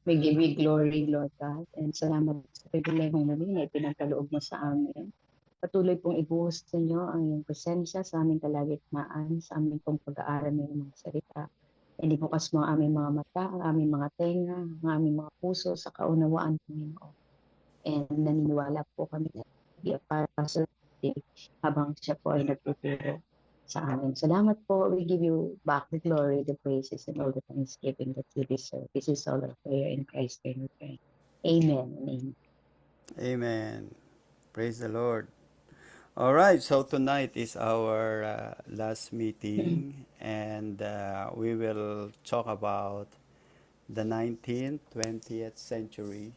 We give you glory, Lord God, and salamat sa pribilehong muli na ipinagkaloob mo sa amin. Patuloy pong ibuhos sa inyo ang iyong presensya sa aming kalagitnaan, sa aming pong pag-aaral ng iyong mga salita. And ibukas mo ang aming mga mata, ang aming mga tenga, ang aming mga puso sa kaunawaan, Panginoon. And naniniwala po kami na be a positive habang siya po ay nagtuturo sa amin. Salamat po. We give you back the glory, the praises, and all the thanksgiving that you deserve. This is all our prayer in Christ's name we pray. Amen and amen. Amen. Praise the Lord. All right, so tonight is our last meeting, and we will talk about the 19th, 20th century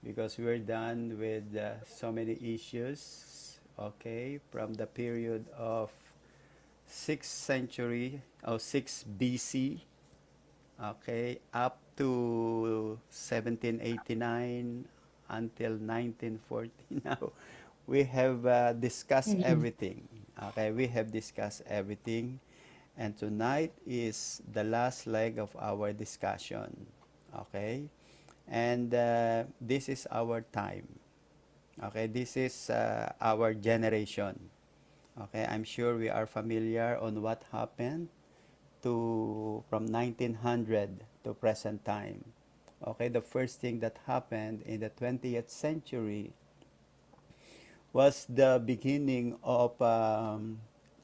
because we're done with so many issues, okay, from the period of 6th century or 6 BC, okay, up to 1789 until 1940. Now we have discussed everything. Okay, we have discussed everything, and tonight is the last leg of our discussion. Okay, and this is our time. Okay, this is our generation. Okay, I'm sure we are familiar on what happened to from 1900 to present time. Okay, the first thing that happened in the 20th century was the beginning of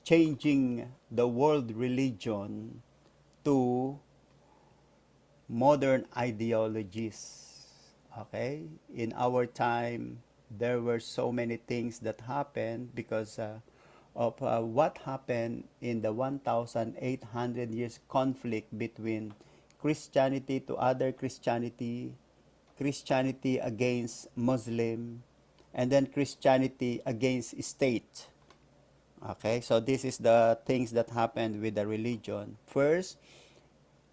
changing the world religion to modern ideologies. Okay, in our time, there were so many things that happened because of what happened in the 1,800 years conflict between Christianity to other Christianity, Christianity against Muslim, and then Christianity against state. Okay, so this is the things that happened with the religion. First,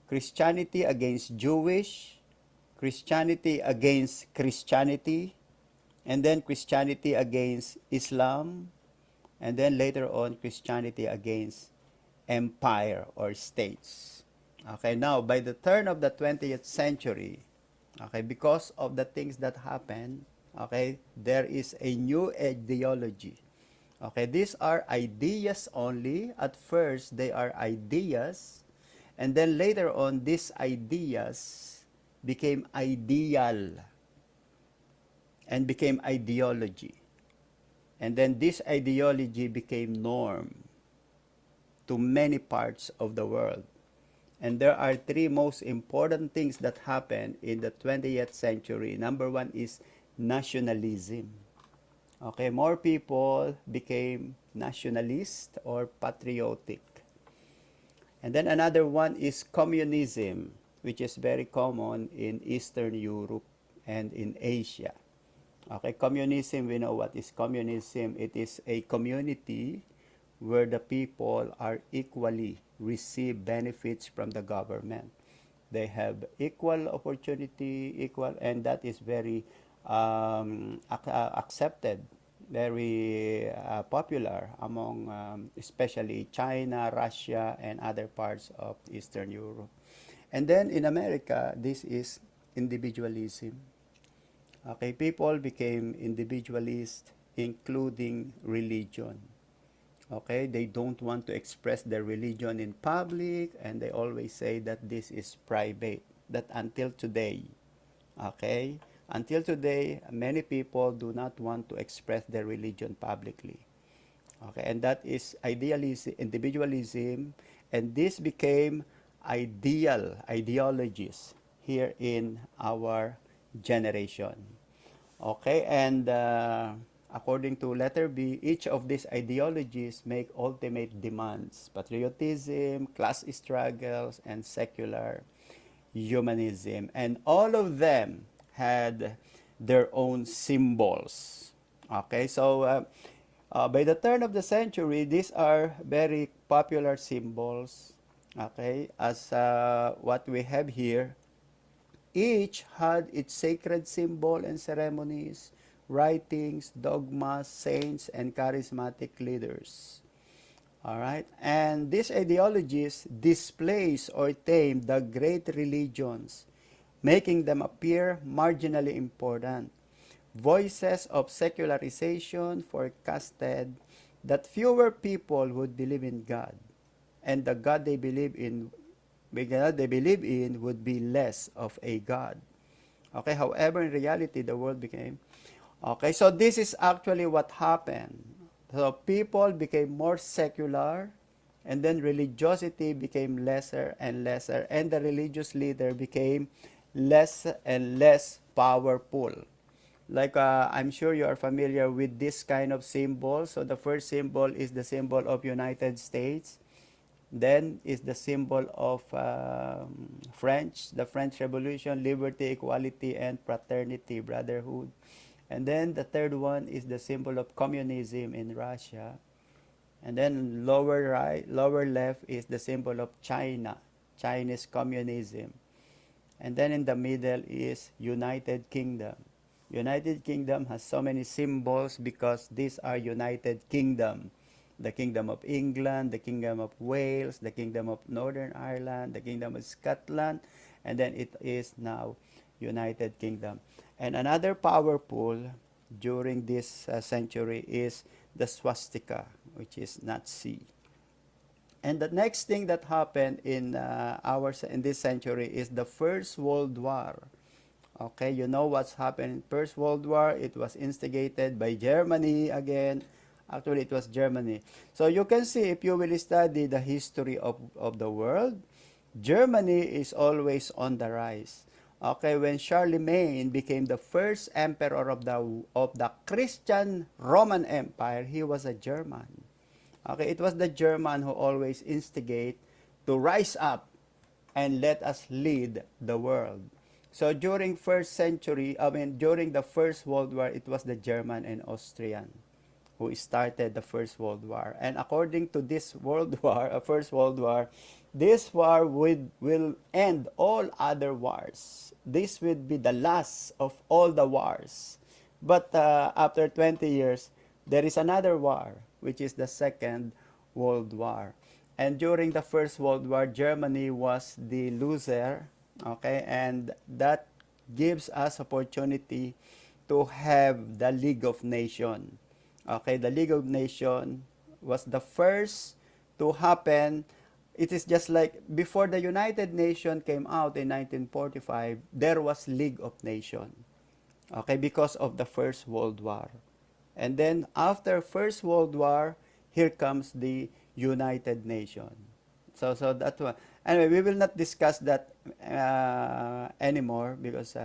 Christianity against Jewish, Christianity against Christianity, and then Christianity against Islam, and then later on Christianity against empire or states. Okay, now by the turn of the 20th century, okay, because of the things that happened, okay, there is a new ideology. Okay, these are ideas only. At first, they are ideas, and then later on, these ideas became ideal and became ideology. And then this ideology became norm to many parts of the world. And there are three most important things that happened in the 20th century. Number one is nationalism. Okay, more people became nationalist or patriotic. And then another one is communism, which is very common in Eastern Europe and in Asia. Okay, communism, we know what is communism. It is a community where the people are equally receive benefits from the government. They have equal opportunity, equal, and that is very accepted, very popular among especially China, Russia, and other parts of Eastern Europe. And then in America, this is individualism. Okay, people became individualist, including religion. Okay, they don't want to express their religion in public, and they always say that this is private. That until today, okay, until today, many people do not want to express their religion publicly. Okay, and that is idealism, individualism, and this became ideologies here in our generation. Okay, and according to letter B, each of these ideologies make ultimate demands: patriotism, class struggles, and secular humanism. And all of them had their own symbols. Okay, so by the turn of the century, these are very popular symbols. Okay, as what we have here, each had its sacred symbol and ceremonies, writings, dogmas, saints, and charismatic leaders. All right, and these ideologies displace or tame the great religions making them appear marginally important. Voices of secularization forecasted that fewer people would believe in God, and the God they believe in would be less of a God. Okay, however, in reality, the world became. Okay, so this is actually what happened. So people became more secular, and then religiosity became lesser and lesser, and the religious leader became less and less powerful. Like I'm sure you are familiar with this kind of symbol. So the first symbol is the symbol of United States. Then is the symbol of the French Revolution, liberty, equality, and fraternity, brotherhood. And then the third one is the symbol of communism in Russia. And then lower right, lower left is the symbol of China, Chinese communism. And then in the middle is United Kingdom. United Kingdom has so many symbols because these are United Kingdom. The Kingdom of England, the Kingdom of Wales, the Kingdom of Northern Ireland, the Kingdom of Scotland, and then it is now United Kingdom. And another powerful during this century is the swastika, which is Nazi. And the next thing that happened in this century is the First World War. Okay, you know what's happened in First World War? It was instigated by Germany again. Actually, it was Germany. So you can see if you will study the history of the world, Germany is always on the rise. Okay, when Charlemagne became the first emperor of the Christian Roman Empire, he was a German. Okay, it was the German who always instigate to rise up and let us lead the world. So during during the First World War, it was the German and Austrian who started the First World War. And according to this World War, First World War, this war will end all other wars. This would be the last of all the wars. But after 20 years, there is another war, which is the Second World War. And during the First World War, Germany was the loser, okay, and that gives us opportunity to have the League of Nations. Okay, the League of Nations was the first to happen. It is just like before the United Nations came out in 1945, there was League of Nations. Okay, because of the First World War. And then after First World War, here comes the United Nations. So that's one. Anyway, we will not discuss that anymore because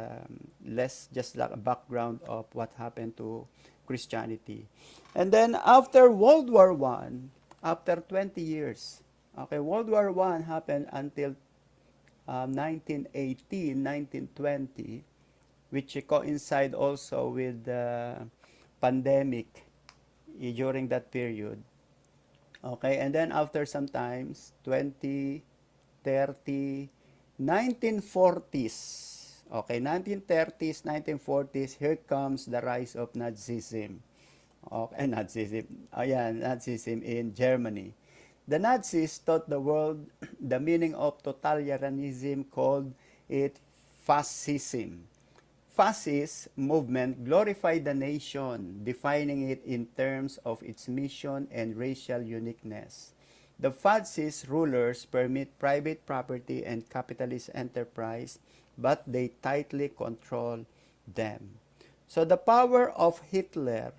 let's just like a background of what happened to Christianity. And then after World War One, after 20 years, okay, World War One happened until 1918, 1920, which coincide also with the pandemic during that period. Okay, and then after some times, 20, 30, 1940s. Okay, 1930s, 1940s, here comes the rise of Nazism. Okay, Nazism. Oh yeah, Nazism in Germany. The Nazis taught the world the meaning of totalitarianism, called it fascism. Fascist movement glorified the nation, defining it in terms of its mission and racial uniqueness. The fascist rulers permit private property and capitalist enterprise, but they tightly control them. So the power of Hitler,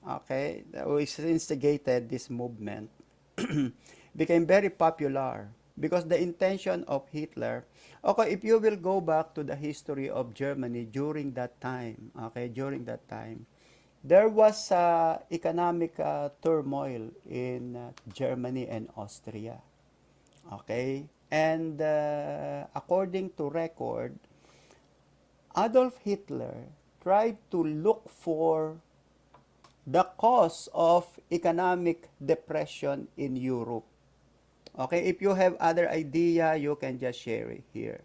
okay, which instigated this movement, became very popular because the intention of Hitler, okay, if you will go back to the history of Germany during that time, okay, during that time, there was economic turmoil in Germany and Austria, okay, and according to record, Adolf Hitler tried to look for the cause of economic depression in Europe. Okay, if you have other idea, you can just share it here.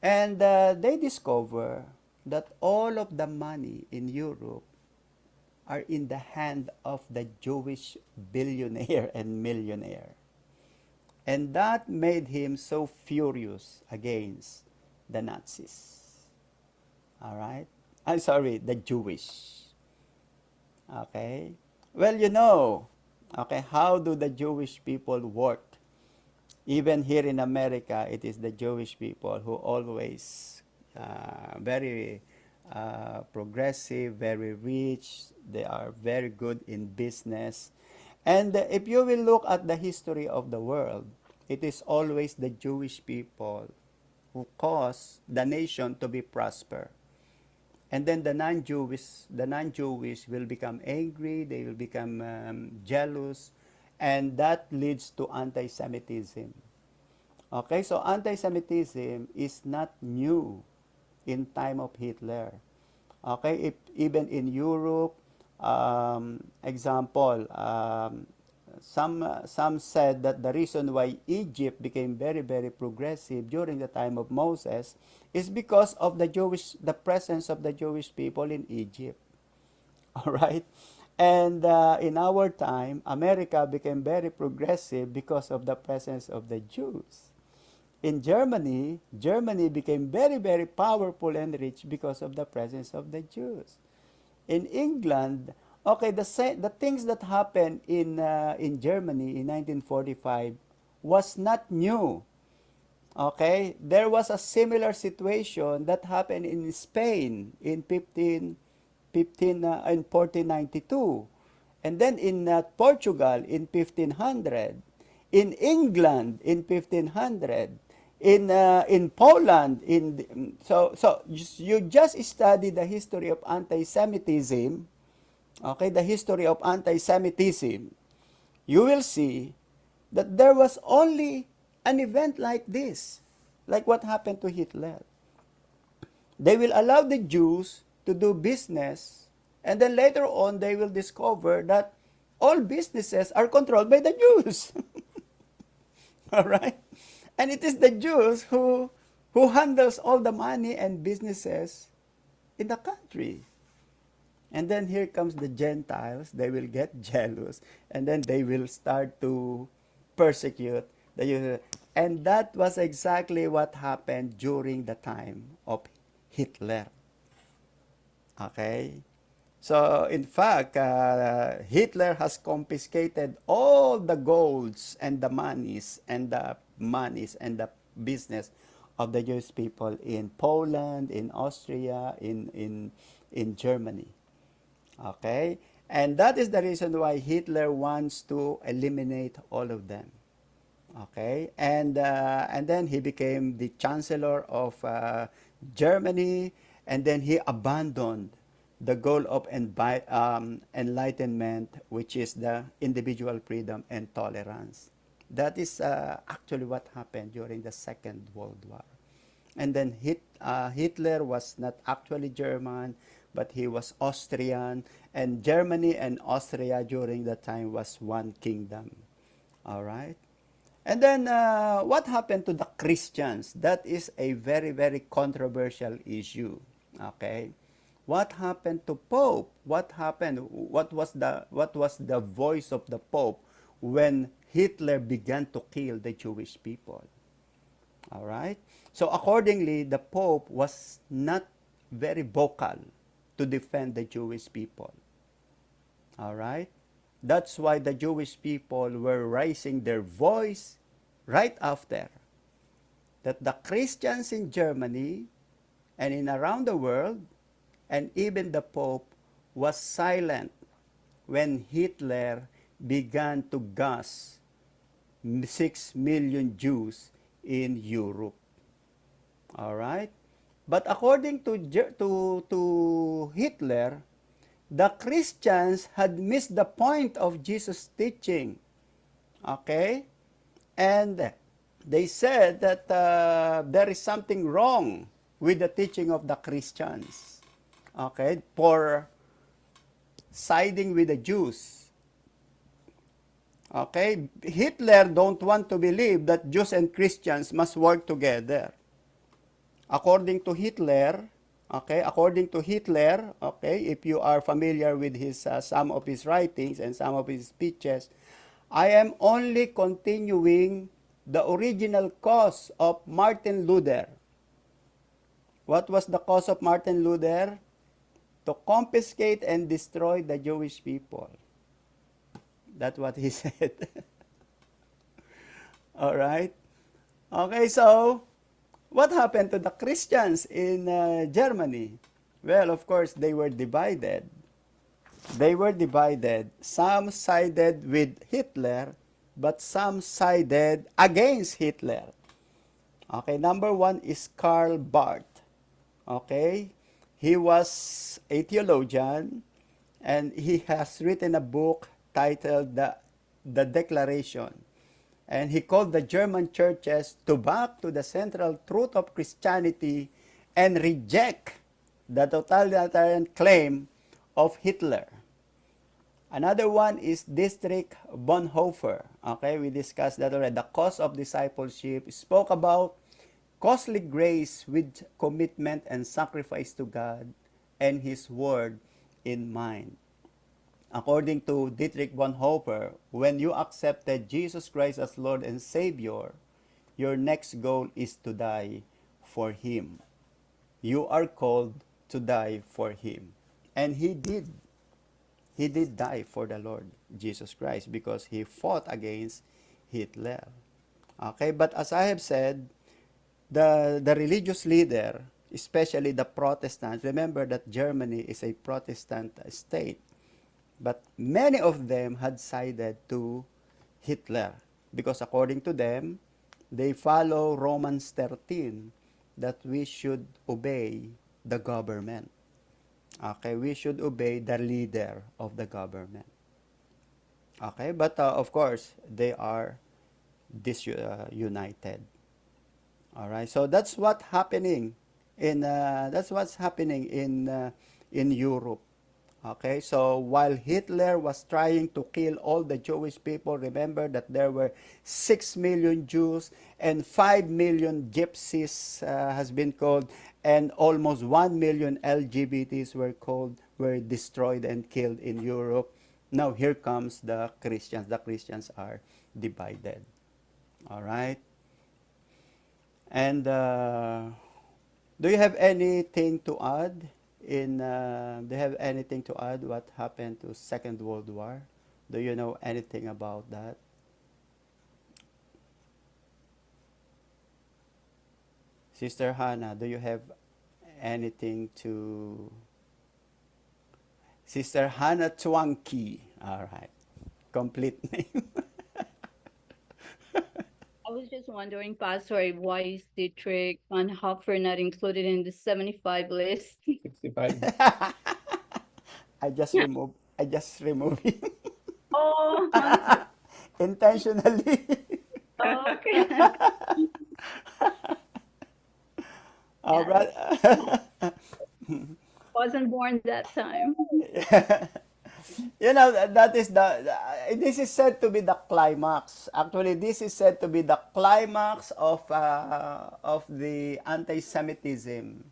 And they discover that all of the money in Europe are in the hand of the Jewish billionaire and millionaire. And that made him so furious against the Nazis. All right? I'm sorry, the Jewish. Okay? Well, okay, how do the Jewish people work? Even here in America, it is the Jewish people who always very progressive, very rich. They are very good in business. And if you will look at the history of the world, it is always the Jewish people who cause the nation to be prosper. And then the non-Jewish will become angry, they will become jealous, and that leads to anti-Semitism. Okay, so anti-Semitism is not new in time of Hitler. Okay, if, even in Europe, example, some said that the reason why Egypt became very, very progressive during the time of Moses is because of the presence of the Jewish people in Egypt. All right, and in our time, America became very progressive because of the presence of the Jews. In Germany, Germany became very, very powerful and rich because of the presence of the Jews. In England, okay, the things that happened in Germany in 1945 was not new. Okay, there was a similar situation that happened in Spain in 1492, and then in Portugal in 1500, in England in 1500, in Poland so you just study the history of anti-Semitism. Okay, the history of anti-Semitism, you will see that there was only an event like this, like what happened to Hitler. They will allow the Jews to do business, and then later on they will discover that all businesses are controlled by the Jews. All right? And it is the Jews who handles all the money and businesses in the country. And then here comes the Gentiles. They will get jealous, and then they will start to persecute the Jews. And that was exactly what happened during the time of Hitler. Okay? So, in fact, Hitler has confiscated all the golds and the monies and the business of the Jewish people in Poland, in Austria, in Germany. Okay? And that is the reason why Hitler wants to eliminate all of them. Okay? And then he became the chancellor of Germany, and then he abandoned the goal of enlightenment, which is the individual freedom and tolerance. That is actually what happened during the Second World War. And then Hitler was not actually German, but he was Austrian, and Germany and Austria during that time was one kingdom. All right? And then what happened to the Christians? That is a very, very controversial issue. Okay? What happened to Pope? What happened? What was the voice of the Pope when Hitler began to kill the Jewish people? All right? So accordingly, the Pope was not very vocal to defend the Jewish people. All right? That's why the Jewish people were raising their voice right after that the Christians in Germany and in around the world, and even the Pope, was silent when Hitler began to gas 6 million Jews in Europe. All right? But according to Hitler, the Christians had missed the point of Jesus' teaching. Okay? And they said that there is something wrong with the teaching of the Christians. Okay? For siding with the Jews. Okay? Hitler don't want to believe that Jews and Christians must work together. According to Hitler, if you are familiar with his some of his writings and some of his speeches, I am only continuing the original cause of Martin Luther. What was the cause of Martin Luther? To confiscate and destroy the Jewish people. That's what he said. All right. Okay, so what happened to the Christians in Germany? Well, of course, they were divided. They were divided. Some sided with Hitler, but some sided against Hitler. Okay, number one is Karl Barth. Okay, he was a theologian, and he has written a book titled the Declaration. And he called the German churches to back to the central truth of Christianity and reject the totalitarian claim of Hitler. Another one is Dietrich Bonhoeffer. Okay, we discussed that already. The Cost of Discipleship spoke about costly grace with commitment and sacrifice to God and His Word in mind. According to Dietrich Bonhoeffer, when you accepted Jesus Christ as Lord and Savior, your next goal is to die for Him. You are called to die for Him. And He did. He did die for the Lord Jesus Christ because He fought against Hitler. Okay, but as I have said, the religious leader, especially the Protestants, remember that Germany is a Protestant state, but many of them had sided to Hitler because according to them, they follow Romans 13 that we should obey the government. Okay, we should obey the leader of the government. Okay, but of course, they are disunited. All right, so that's what's happening in Europe. Okay, so while Hitler was trying to kill all the Jewish people, remember that there were 6 million Jews and 5 million gypsies has been called, and almost 1 million LGBTs were destroyed and killed in Europe. Now here comes the Christians. The Christians are divided. All right. And do you have anything to add? Do you have anything to add? What happened to Second World War? Do you know anything about that? Sister Hannah, do you have anything to? Sister Hannah Twanki. All right, complete name. I was just wondering, Pastor, why is Dietrich Bonhoeffer not included in the 75 list? 65. I just remove him Oh, intentionally. okay. All Yeah, right. wasn't born that time. You know, that is this is said to be the climax. Actually, this is said to be the climax of the anti-Semitism.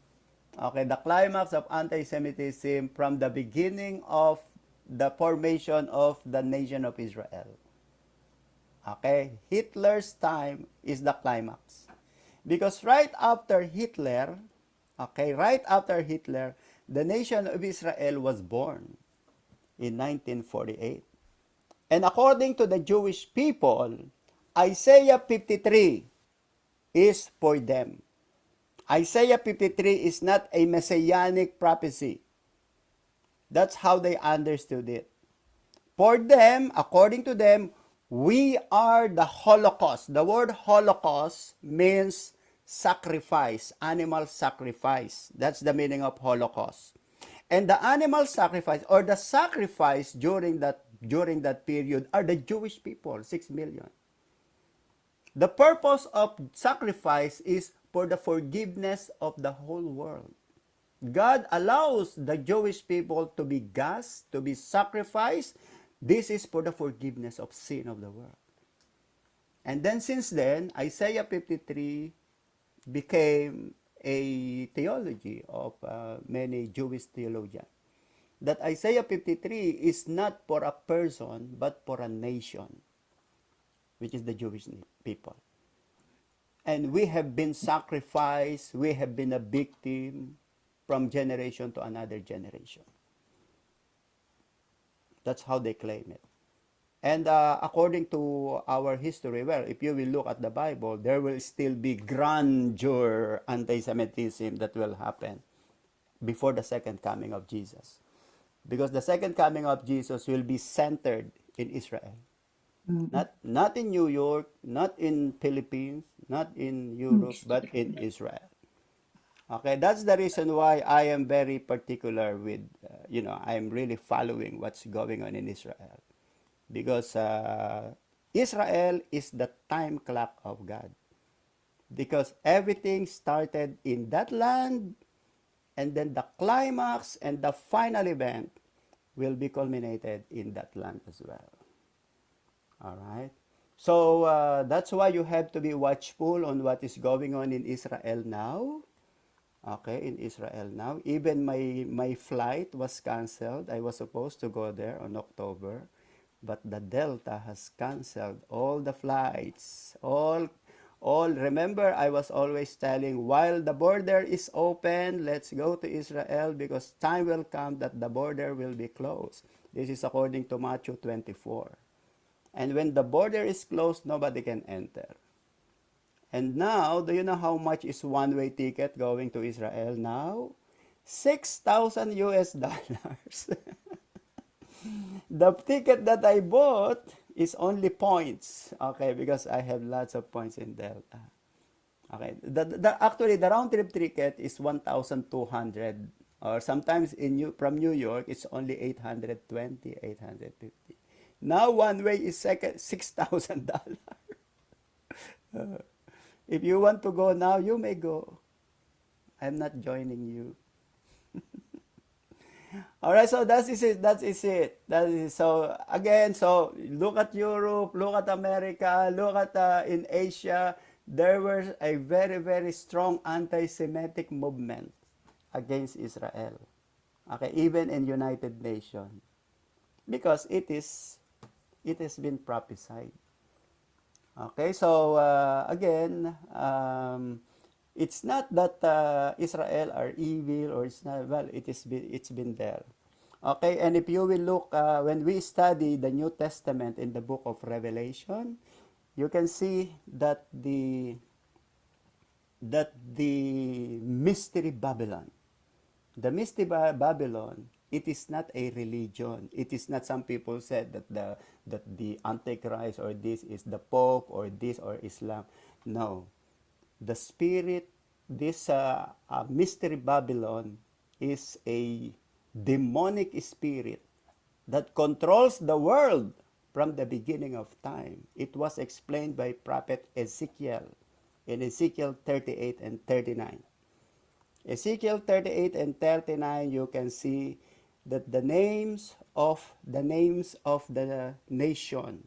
Okay, the climax of anti-Semitism from the beginning of the formation of the nation of Israel. Okay, Hitler's time is the climax. Because right after Hitler, the nation of Israel was born in 1948. And according to the Jewish people, Isaiah 53 is for them. Isaiah 53 is not a messianic prophecy. That's how they understood it. For them, according to them, we are the Holocaust. The word Holocaust means sacrifice, animal sacrifice. That's the meaning of Holocaust. And the animal sacrifice or the sacrifice during that period are the Jewish people, 6 million. The purpose of sacrifice is for the forgiveness of the whole world. God allows the Jewish people to be gassed, to be sacrificed. This is for the forgiveness of sin of the world. And then since then, Isaiah 53 became a theology of many Jewish theologians. That Isaiah 53 is not for a person, but for a nation, which is the Jewish people. And we have been sacrificed, we have been a victim from generation to another generation. That's how they claim it. And according to our history, well, if you will look at the Bible, there will still be grandeur anti-Semitism that will happen before the second coming of Jesus. Because the second coming of Jesus will be centered in Israel. Not in New York, not in Philippines, not in Europe, but in Israel. Okay, that's the reason why I am very particular with, I'm really following what's going on in Israel. Because Israel is the time clock of God. Because everything started in that land, and then the climax and the final event will be culminated in that land as well. All right. So that's why you have to be watchful on what is going on in Israel now. Okay, in Israel now. Even my flight was canceled. I was supposed to go there on October, but the Delta has canceled all the flights. All remember, I was always telling, while the border is open, let's go to Israel, because time will come that the border will be closed. This is according to Matthew 24. And when the border is closed, nobody can enter. And now, do you know how much is one-way ticket going to Israel now? 6,000 US dollars. The ticket that I bought is only points, okay, because I have lots of points in Delta. Okay, actually the round trip ticket is 1,200, or sometimes from New York it's only 820, 850. Now one way is $6,000. If you want to go now, you may go. I'm not joining you. All right, so that is it. That is it. That is so again. So look at Europe, look at America, look at in Asia. There was a very very strong anti-Semitic movement against Israel. Okay, even in United Nations, because it has been prophesied. Okay, so again, it's not that Israel are evil, or it's not. Well, it's been there. Okay, and if you will look when we study the New Testament in the book of Revelation, you can see that the mystery Babylon, the mystery Babylon, it is not a religion. It is not, some people said that the Antichrist or this is the Pope or this or Islam. No, the spirit, this mystery Babylon is a demonic spirit that controls the world from the beginning of time. It was explained by prophet Ezekiel in Ezekiel 38 and 39. Ezekiel 38 and 39, you can see that the names of the nation,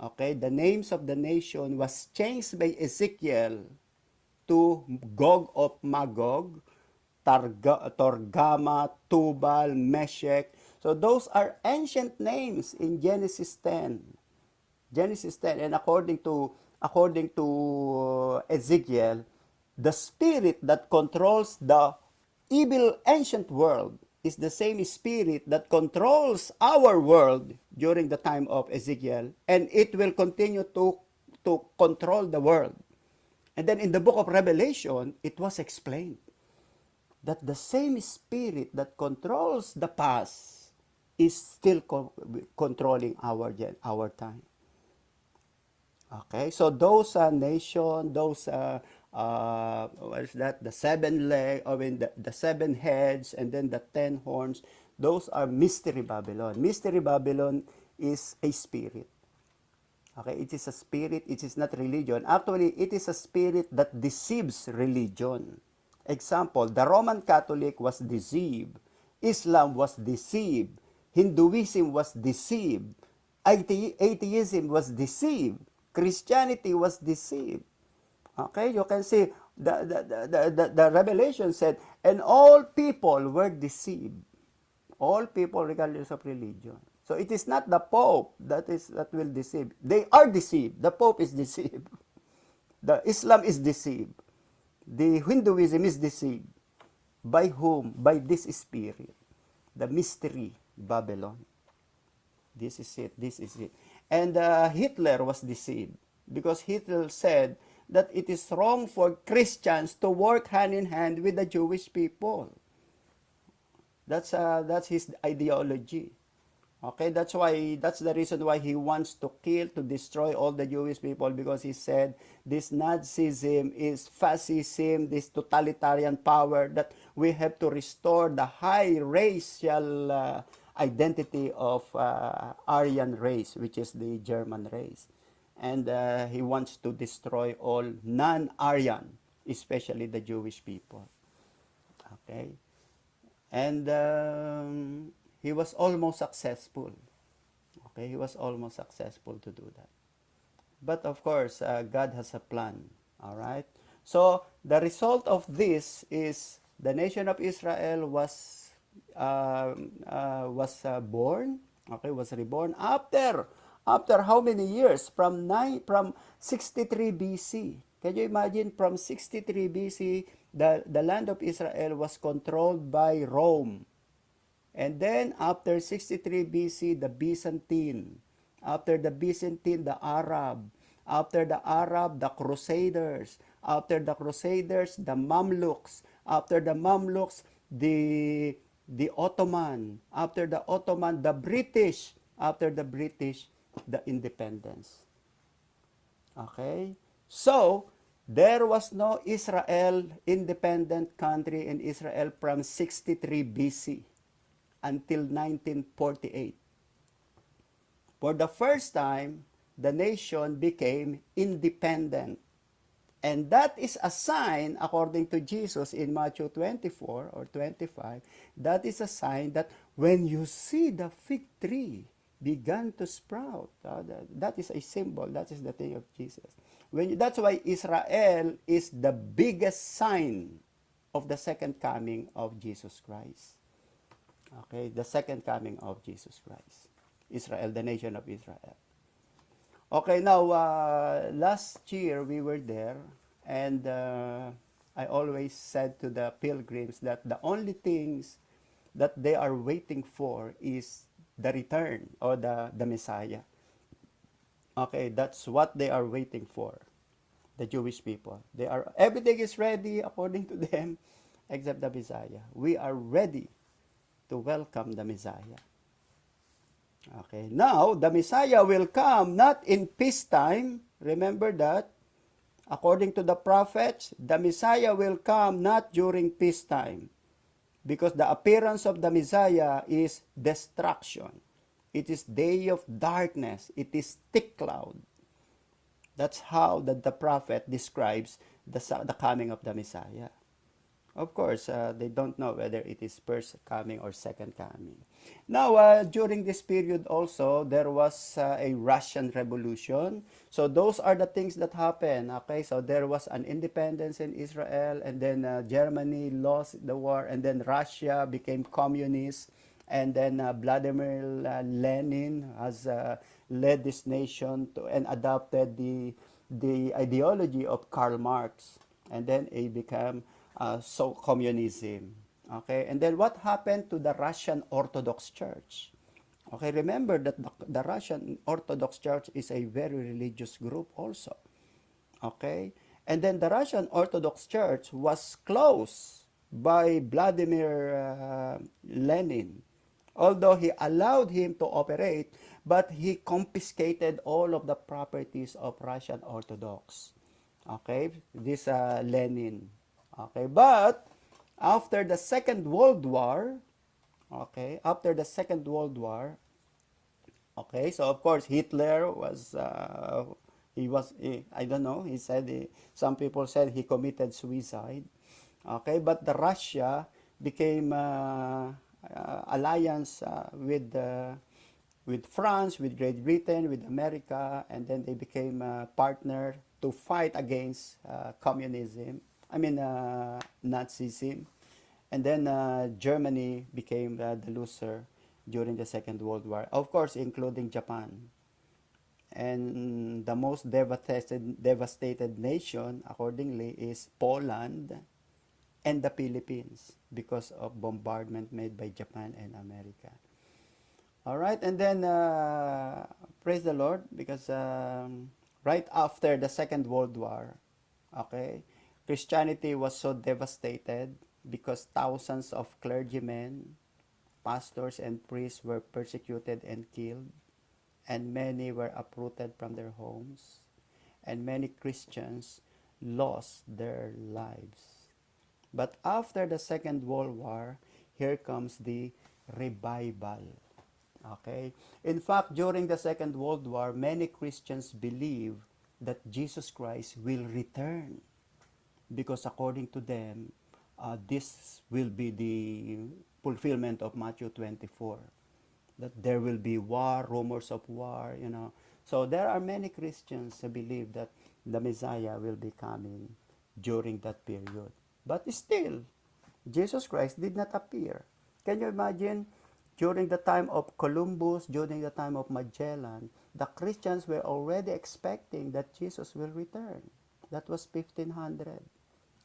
okay, the names of the nation was changed by Ezekiel to Gog of Magog, Torgama, Tubal, Meshech. So those are ancient names in Genesis 10. Genesis 10, and according to Ezekiel, the spirit that controls the evil ancient world is the same spirit that controls our world during the time of Ezekiel, and it will continue to control the world. And then in the book of Revelation, it was explained that the same spirit that controls the past is still controlling our time. Okay, so those nation, those what is that? The seven leg, the seven heads, and then the 10 horns. Those are mystery Babylon. Mystery Babylon is a spirit. Okay, it is a spirit. It is not religion. Actually, it is a spirit that deceives religion. Example: the Roman Catholic was deceived. Islam was deceived. Hinduism was deceived. Atheism was deceived. Christianity was deceived. Okay, you can see the Revelation said, and all people were deceived. All people, regardless of religion. So it is not the Pope that will deceive. They are deceived. The Pope is deceived. The Islam is deceived. The Hinduism is deceived. By whom? By this spirit. The mystery, Babylon. This is it. This is it. And Hitler was deceived because Hitler said that it is wrong for Christians to work hand in hand with the Jewish people. That's his ideology. Okay, that's the reason why he wants to kill, to destroy all the Jewish people, because he said this Nazism is fascism, this totalitarian power, that we have to restore the high racial identity of Aryan race, which is the German race. And he wants to destroy all non-Aryan, especially the Jewish people. Okay? And he was almost successful. Okay, he was almost successful to do that. But of course, God has a plan. All right. So the result of this is the nation of Israel born. Okay, was reborn after how many years? From 63 BC. Can you imagine? From 63 BC, the land of Israel was controlled by Rome. And then after 63 BC, the Byzantine. After the Byzantine, the Arab. After the Arab, the Crusaders. After the Crusaders, the Mamluks. After the Mamluks, the Ottoman. After the Ottoman, the British. After the British, the independence. Okay? So, there was no Israel, independent country in Israel from 63 BC until 1948. For the first time, the nation became independent. And that is a sign, according to Jesus in Matthew 24 or 25, that is a sign that when you see the fig tree began to sprout, that is a symbol, that is the thing of Jesus. That's why Israel is the biggest sign of the second coming of Jesus Christ. Okay, the second coming of Jesus Christ. Israel, the nation of Israel. Okay, now, last year we were there, and I always said to the pilgrims that the only things that they are waiting for is the return or the Messiah. Okay, that's what they are waiting for, the Jewish people. Everything is ready according to them, except the Messiah. We are ready to welcome the Messiah. Okay, now the Messiah will come not in peacetime. Remember that. According to the prophets, the Messiah will come not during peacetime, because the appearance of the Messiah is destruction. It is day of darkness. It is thick cloud. That's how the prophet describes the coming of the Messiah. Of course, they don't know whether it is first coming or second coming. Now, during this period also, there was a Russian Revolution. So those are the things that happened. Okay, so there was an independence in Israel, and then Germany lost the war, and then Russia became communist, and then Vladimir Lenin has led this nation and adopted the ideology of Karl Marx, and then it became so communism. Okay, and then what happened to the Russian Orthodox Church? Okay, remember that the Russian Orthodox Church is a very religious group also. Okay, and then the Russian Orthodox Church was closed by Vladimir Lenin, although he allowed him to operate, but he confiscated all of the properties of Russian Orthodox. Okay, this Lenin. Okay, but after the Second World War, okay, okay, so of course Hitler was, I don't know, he said, some people said he committed suicide. Okay, but the Russia became alliance with France, with Great Britain, with America, and then they became a partner to fight against communism. Nazism. And then Germany became the loser during the Second World War, of course, including Japan. And the most devastated nation, accordingly, is Poland and the Philippines because of bombardment made by Japan and America. All right, and then praise the Lord because right after the Second World War, okay, Christianity was so devastated because thousands of clergymen, pastors, and priests were persecuted and killed, and many were uprooted from their homes, and many Christians lost their lives. But after the Second World War, here comes the revival. Okay? In fact, during the Second World War, many Christians believe that Jesus Christ will return because according to them, this will be the fulfillment of Matthew 24. That there will be war, rumors of war, you know. So there are many Christians who believe that the Messiah will be coming during that period. But still, Jesus Christ did not appear. Can you imagine? During the time of Columbus, during the time of Magellan, the Christians were already expecting that Jesus will return. That was 1500.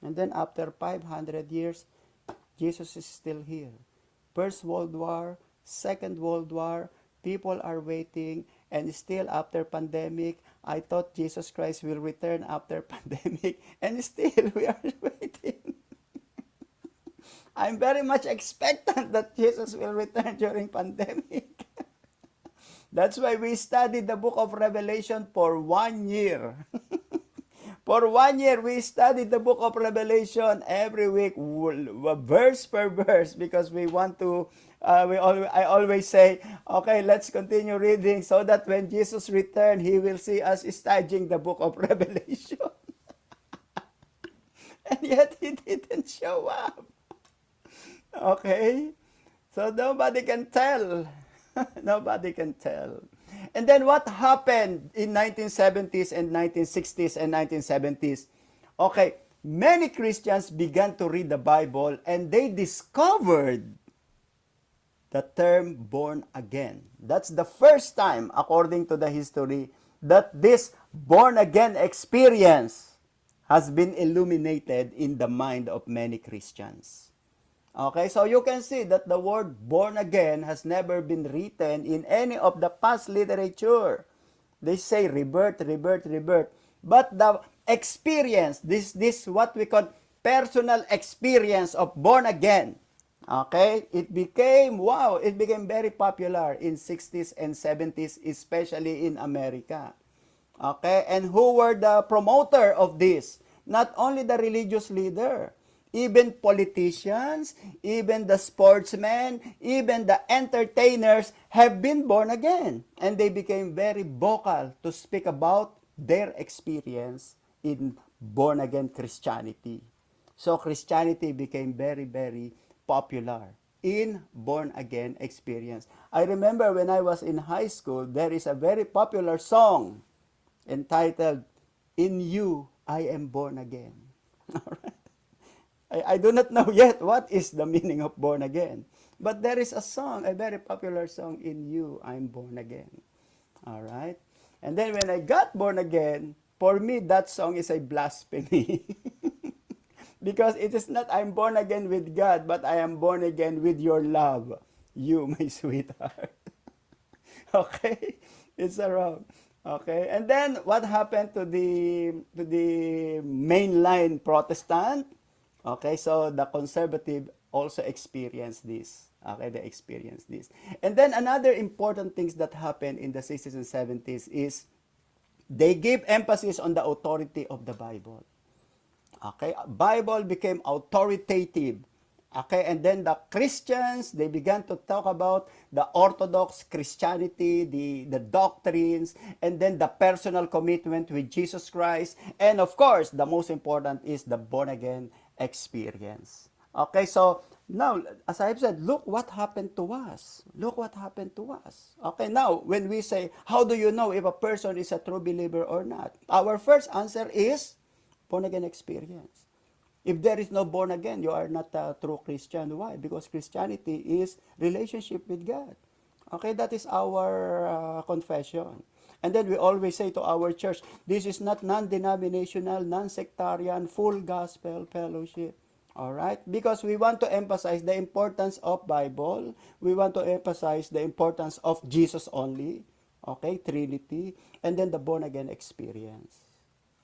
And then after 500 years, Jesus is still here. First World War, Second World War, people are waiting, and still after pandemic, I thought Jesus Christ will return after pandemic, and still we are waiting. I'm very much expectant that Jesus will return during pandemic. That's why we studied the book of Revelation for 1 year. For 1 year, we studied the book of Revelation every week, verse per verse, because we want to, I always say, okay, let's continue reading so that when Jesus returns, he will see us studying the book of Revelation. And yet, he didn't show up. Okay? So nobody can tell. Nobody can tell. And then what happened in 1970s and 1960s and 1970s? Okay, many Christians began to read the Bible and they discovered the term born again. That's the first time, according to the history, that this born again experience has been illuminated in the mind of many Christians. Okay, so you can see that the word born again has never been written in any of the past literature. They say rebirth, rebirth, rebirth. But the experience, this what we call personal experience of born again, okay, it became very popular in 60s and 70s, especially in America. Okay, and who were the promoter of this? Not only the religious leader, even politicians, even the sportsmen, even the entertainers have been born again. And they became very vocal to speak about their experience in born again Christianity. So Christianity became very, very popular in born again experience. I remember when I was in high school, there is a very popular song entitled, "In You I Am Born Again." All right? I do not know yet what is the meaning of born again. But there is a song, a very popular song, "In You I'm Born Again." All right? And then when I got born again, for me that song is a blasphemy. Because it is not I'm born again with God, but I am born again with your love, you my sweetheart. Okay? It's wrong. Okay? And then what happened to the mainline Protestant? Okay, so the conservative also experienced this. Okay, they experienced this. And then another important things that happened in the 60s and 70s is they gave emphasis on the authority of the Bible. Okay, Bible became authoritative. Okay, and then the Christians, they began to talk about the Orthodox Christianity, the doctrines, and then the personal commitment with Jesus Christ. And of course, the most important is the born-again experience. Okay, so now, as I've said, look what happened to us. Look what happened to us. Okay, now, when we say, how do you know if a person is a true believer or not? Our first answer is born-again experience. If there is no born again, you are not a true Christian. Why? Because Christianity is relationship with God. Okay, that is our confession. And then we always say to our church, this is not non-denominational, non-sectarian, full gospel fellowship. All right? Because we want to emphasize the importance of Bible. We want to emphasize the importance of Jesus only. Okay? Trinity. And then the born-again experience.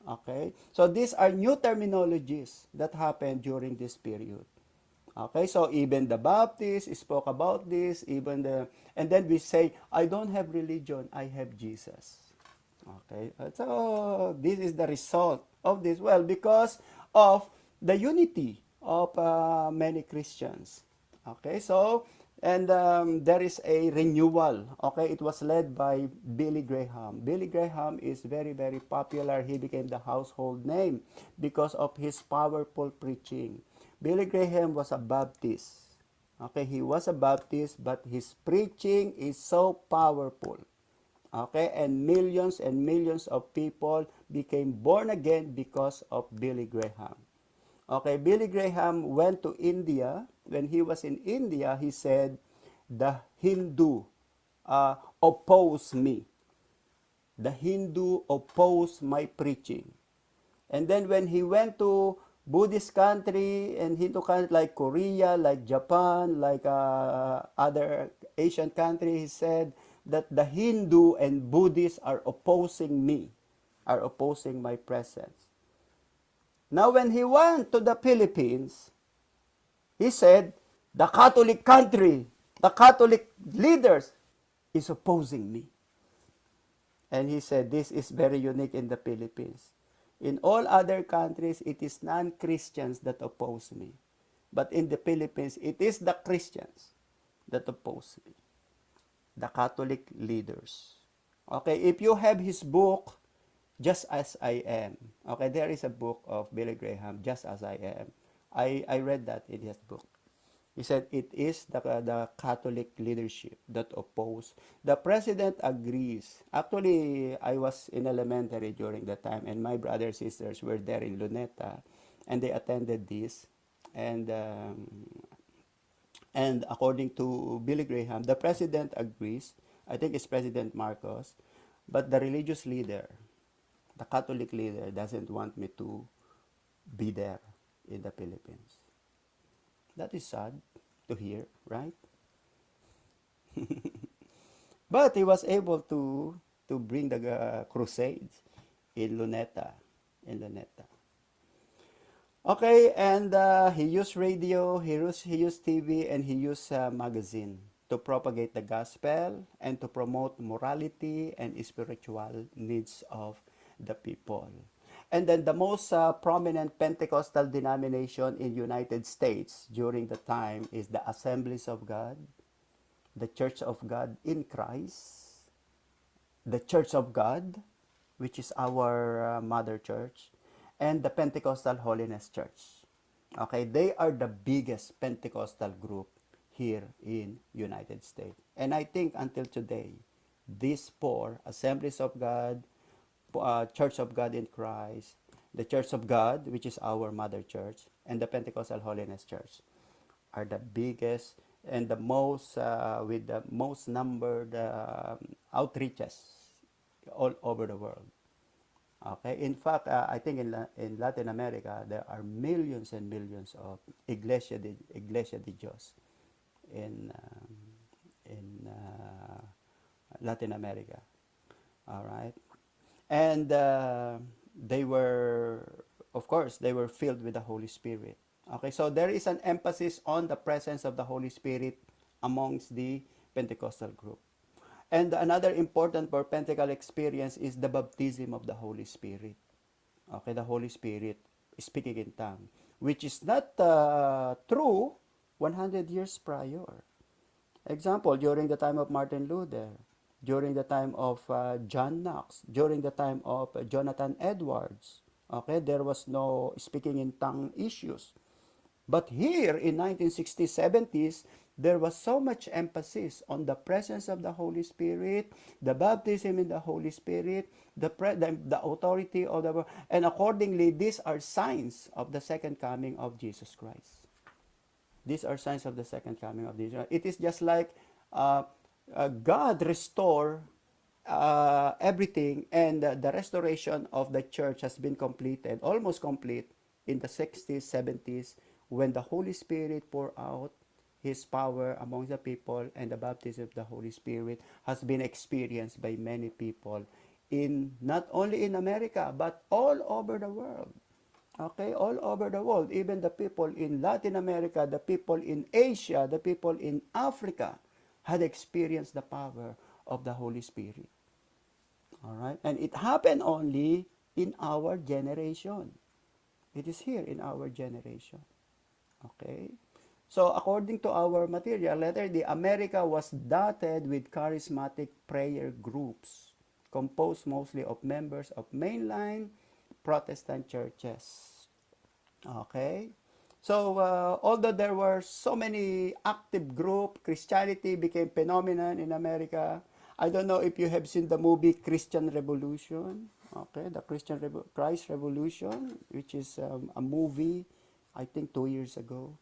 Okay? So these are new terminologies that happened during this period. Okay, so even the Baptists spoke about this, and then we say, I don't have religion, I have Jesus. Okay, so this is the result of this. Well, because of the unity of many Christians. Okay, so, and there is a renewal. Okay, it was led by Billy Graham. Billy Graham is very, very popular. He became the household name because of his powerful preaching. Billy Graham was a Baptist. Okay, he was a Baptist, but his preaching is so powerful. Okay, and millions of people became born again because of Billy Graham. Okay, Billy Graham went to India. When he was in India, he said, the Hindu opposed me. The Hindu opposed my preaching. And then when he went to Buddhist country and Hindu country like Korea, like Japan, like other Asian countries, he said that the Hindu and Buddhists are opposing me, are opposing my presence. Now when he went to the Philippines, he said, the Catholic country, the Catholic leaders is opposing me. And he said, this is very unique in the Philippines. In all other countries, it is non-Christians that oppose me. But in the Philippines, it is the Christians that oppose me. The Catholic leaders. Okay, if you have his book, Just As I Am. Okay, there is a book of Billy Graham, Just As I Am. I read that in his book. He said it is the Catholic leadership that oppose. The president agrees. Actually, I was in elementary during that time, and my brothers and sisters were there in Luneta, and they attended this. And and according to Billy Graham, the president agrees. I think it's President Marcos, but the religious leader, the Catholic leader, doesn't want me to be there in the Philippines. That is sad to hear, right? But he was able to bring the crusades in Luneta, in Luneta. Okay, and he used radio, he used TV, and he used magazine to propagate the gospel and to promote morality and spiritual needs of the people. And then the most prominent Pentecostal denomination in United States during the time is the Assemblies of God, the Church of God in Christ, the Church of God, which is our mother church, and the Pentecostal Holiness Church. Okay, they are the biggest Pentecostal group here in United States. And I think until today, these four, Assemblies of God, Church of God in Christ, the Church of God, which is our mother church, and the Pentecostal Holiness Church, are the biggest and the most, with the most numbered outreaches all over the world. Okay. In fact, I think in Latin America there are millions and millions of Iglesia de Dios in Latin America. All right. And they were, of course, they were filled with the Holy Spirit. Okay, so there is an emphasis on the presence of the Holy Spirit amongst the Pentecostal group. And another important for Pentecostal experience is the baptism of the Holy Spirit. Okay, the Holy Spirit speaking in tongue, which is not true 100 years prior. Example, during the time of Martin Luther, during the time of John Knox, during the time of Jonathan Edwards, okay, there was no speaking in tongue issues. But here in 1960s, 70s, there was so much emphasis on the presence of the Holy Spirit, the baptism in the Holy Spirit, the authority of the, and accordingly, these are signs of the second coming of Jesus Christ. These are signs of the second coming of Jesus. It is just like God restore everything, and the restoration of the church has been completed, almost complete, in the 60s, 70s, when the Holy Spirit poured out His power among the people, and the baptism of the Holy Spirit has been experienced by many people, in not only in America but all over the world. Okay, all over the world, even the people in Latin America, the people in Asia, the people in Africa had experienced the power of the Holy Spirit. All right, and it happened only in our generation. It is here in our generation. Okay, so according to our material letter, the America was dotted with charismatic prayer groups composed mostly of members of mainline Protestant churches. Okay, so although there were so many active groups, Christianity became phenomenon in America. I don't know if you have seen the movie Christian Revolution. Okay, the Christ Revolution, which is a movie, I think 2 years ago.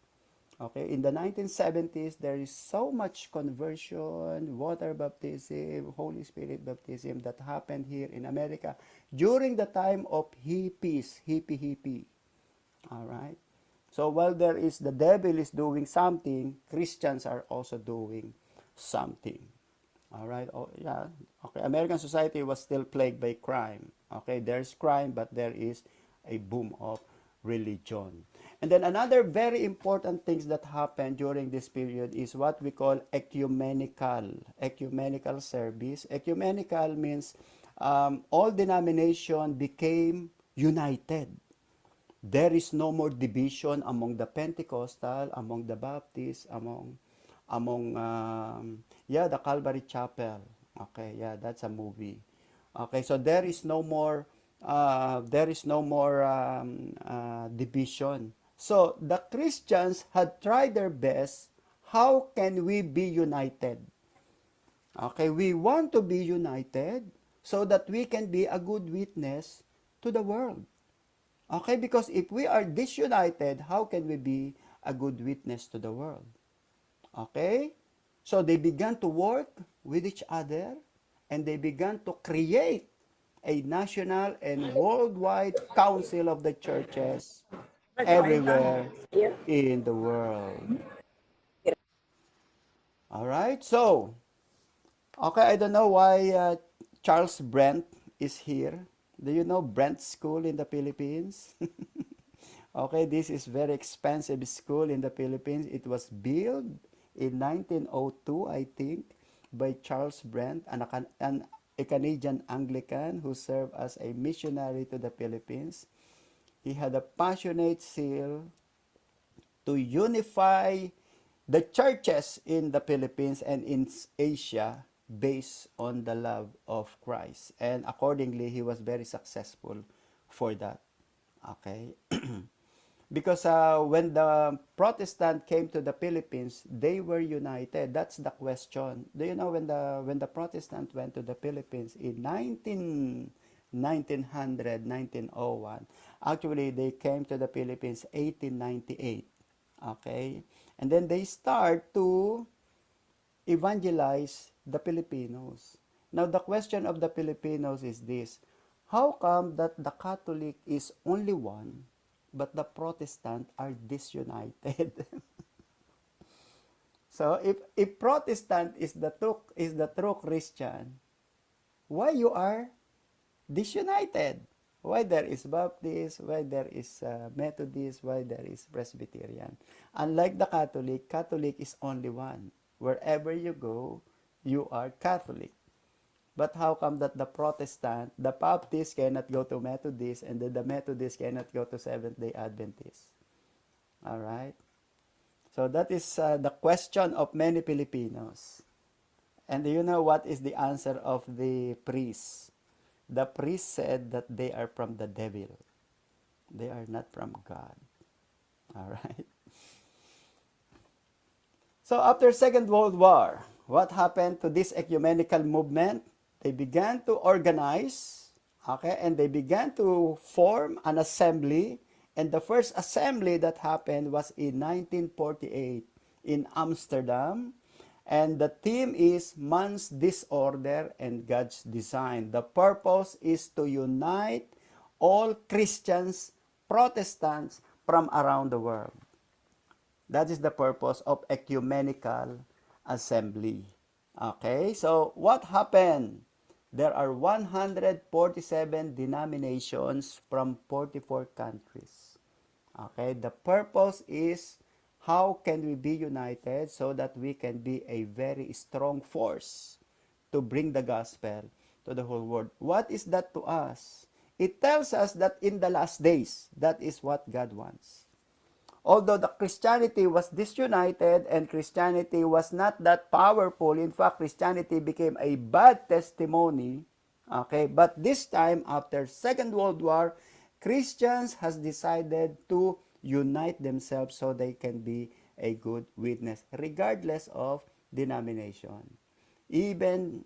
Okay, in the 1970s, there is so much conversion, water baptism, Holy Spirit baptism that happened here in America during the time of hippies, hippie. All right. So while there is the devil is doing something, Christians are also doing something. All right. Oh, yeah. Okay. American society was still plagued by crime. Okay. There's crime, but there is a boom of religion. And then another very important things that happened during this period is what we call ecumenical service. Ecumenical means all denomination became united. There is no more division among the Pentecostal, among the Baptist, among the Calvary Chapel. Okay, yeah, that's a movie. Okay, so there is no more division. So the Christians had tried their best. How can we be united? Okay, we want to be united so that we can be a good witness to the world. Okay, because if we are disunited, how can we be a good witness to the world? Okay, so they began to work with each other, and they began to create a national and worldwide council of the churches everywhere in the world. All right, so, okay, I don't know why Charles Brent is here. Do you know Brent School in the Philippines? Okay, this is very expensive school in the Philippines. It was built in 1902, I think, by Charles Brent, a Canadian Anglican who served as a missionary to the Philippines. He had a passionate zeal to unify the churches in the Philippines and in Asia based on the love of Christ. And accordingly, he was very successful for that. Okay? Because when the Protestant came to the Philippines, they were united. That's the question. Do you know when the Protestant went to the Philippines in 1901? Actually, they came to the Philippines 1898. Okay? And then they start to evangelize the Filipinos. Now, the question of the Filipinos is this: how come that the Catholic is only one, but the Protestant are disunited? So, if Protestant is the true Christian, why you are disunited? Why there is Baptist, why there is Methodist, why there is Presbyterian? Unlike the Catholic is only one. Wherever you go, you are Catholic. But how come that the Protestant, the Baptist cannot go to Methodist, and the Methodist cannot go to Seventh-day Adventist? All right? So that is the question of many Filipinos. And do you know what is the answer of the priest? The priest said that they are from the devil. They are not from God. All right? So after Second World War, what happened to this ecumenical movement? They began to organize, okay, and they began to form an assembly. And the first assembly that happened was in 1948 in Amsterdam. And the theme is man's disorder and God's design. The purpose is to unite all Christians, Protestants from around the world. That is the purpose of ecumenical assembly. Okay, so what happened? There are 147 denominations from 44 countries. Okay, the purpose is how can we be united so that we can be a very strong force to bring the gospel to the whole world. What is that to us? It tells us that in the last days, that is what God wants. Although the Christianity was disunited and Christianity was not that powerful, in fact, Christianity became a bad testimony. Okay, but this time after Second World War, Christians has decided to unite themselves so they can be a good witness, regardless of denomination. Even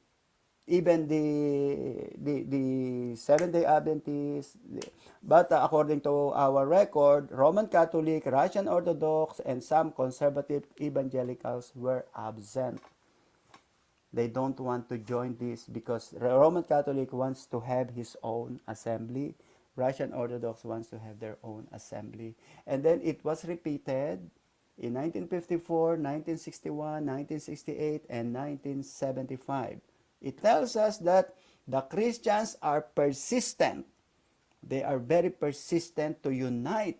the Seventh-day Adventists, but according to our record, Roman Catholic, Russian Orthodox, and some conservative evangelicals were absent. They don't want to join this because Roman Catholic wants to have his own assembly. Russian Orthodox wants to have their own assembly. And then it was repeated in 1954, 1961, 1968, and 1975. It tells us that the Christians are persistent. They are very persistent to unite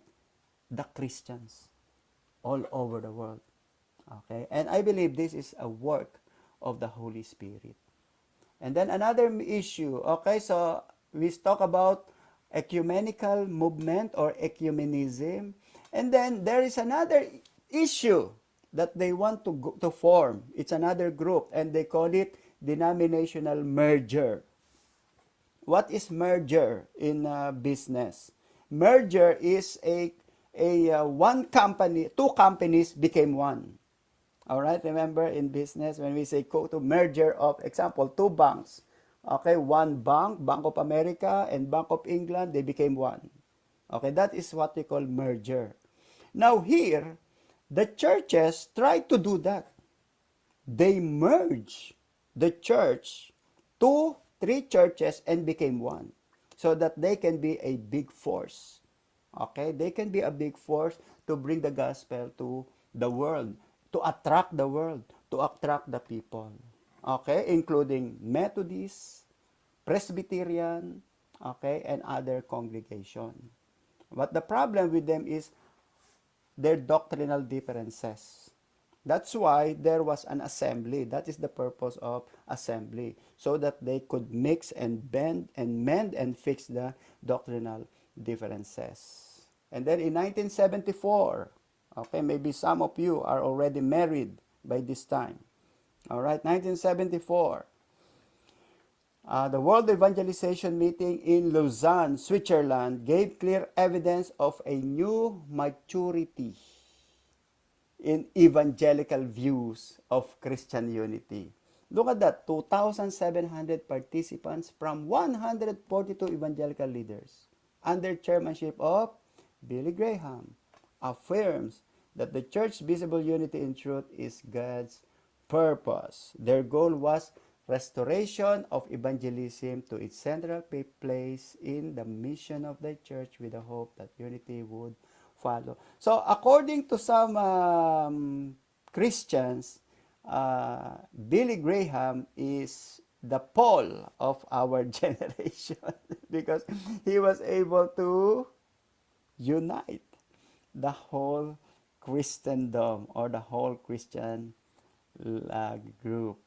the Christians all over the world. Okay? And I believe this is a work of the Holy Spirit. And then another issue. Okay, so we talk about ecumenical movement or ecumenism. And then there is another issue that they want to form. It's another group, and they call it denominational merger. What is merger in business? Merger is a one company, two companies became one. All right, remember in business when we say go to merger of example two banks. Okay, one bank, Bank of America and Bank of England, they became one. Okay, that is what we call merger. Now here, the churches try to do that. They merge the church, two, three churches, and became one, so that they can be a big force. Okay, they can be a big force to bring the gospel to the world, to attract the world, to attract the people. Okay, including Methodist, Presbyterian, okay, and other congregation. But the problem with them is their doctrinal differences. That's why there was an assembly. That is the purpose of assembly, so that they could mix and bend and mend and fix the doctrinal differences. And then in 1974, okay, maybe some of you are already married by this time. All right, 1974, the World Evangelization Meeting in Lausanne, Switzerland, gave clear evidence of a new maturity in evangelical views of Christian unity. Look at that, 2,700 participants from 142 evangelical leaders under chairmanship of Billy Graham affirms that the church's visible unity in truth is God's purpose. Their goal was restoration of evangelism to its central place in the mission of the church with the hope that unity would follow. So according to some Christians, Billy Graham is the Paul of our generation because he was able to unite the whole Christendom or the whole Christian group.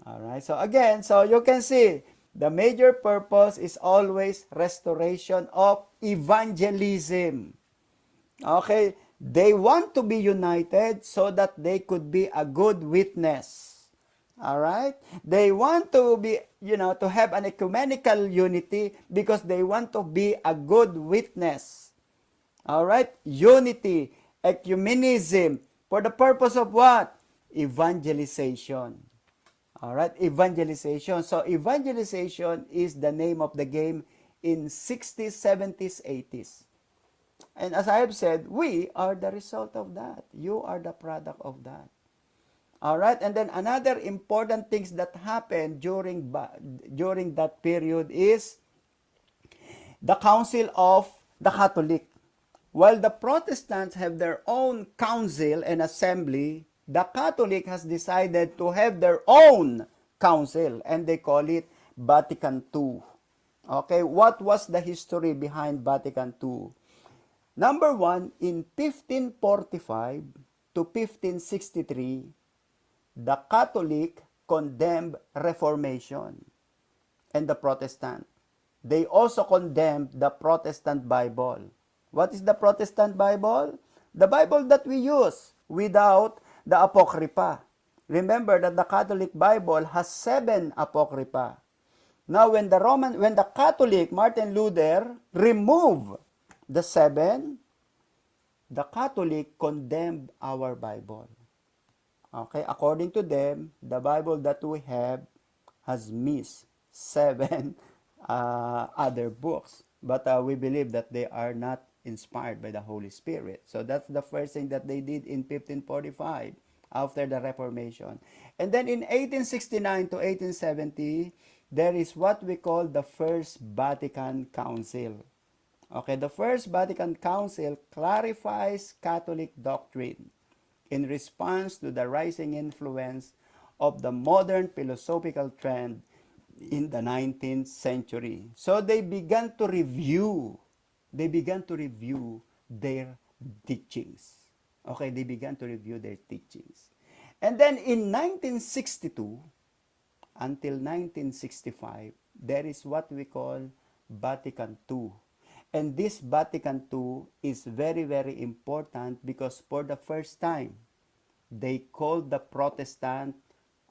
All right. So again, so you can see the major purpose is always restoration of evangelism. Okay, they want to be united so that they could be a good witness. All right, they want to be, to have an ecumenical unity because they want to be a good witness. All right, unity, ecumenism, for the purpose of what? Evangelization. All right, evangelization. So evangelization is the name of the game in 60s, 70s, 80s. And as I have said, we are the result of that. You are the product of that. All right, and then another important things that happened during that period is the Council of the Catholic. While the Protestants have their own council and assembly, the Catholic has decided to have their own council, and they call it Vatican II. Okay, what was the history behind Vatican II? Number one, in 1545 to 1563, the Catholic condemned Reformation and the Protestant. They also condemned the Protestant Bible. What is the Protestant Bible? The Bible that we use without the Apocrypha. Remember that the Catholic Bible has 7 Apocrypha. Now when the Catholic Martin Luther removed the 7, the Catholic condemned our Bible. Okay, according to them, the Bible that we have has missed 7 other books. But we believe that they are not inspired by the Holy Spirit. So that's the first thing that they did in 1545 after the Reformation. And then in 1869 to 1870, there is what we call the First Vatican Council. Okay, the First Vatican Council clarifies Catholic doctrine in response to the rising influence of the modern philosophical trend in the 19th century. So they began to review their teachings. Okay, they began to review their teachings. And then in 1962 until 1965, there is what we call Vatican II. And this Vatican II is very, very important because for the first time, they called the Protestant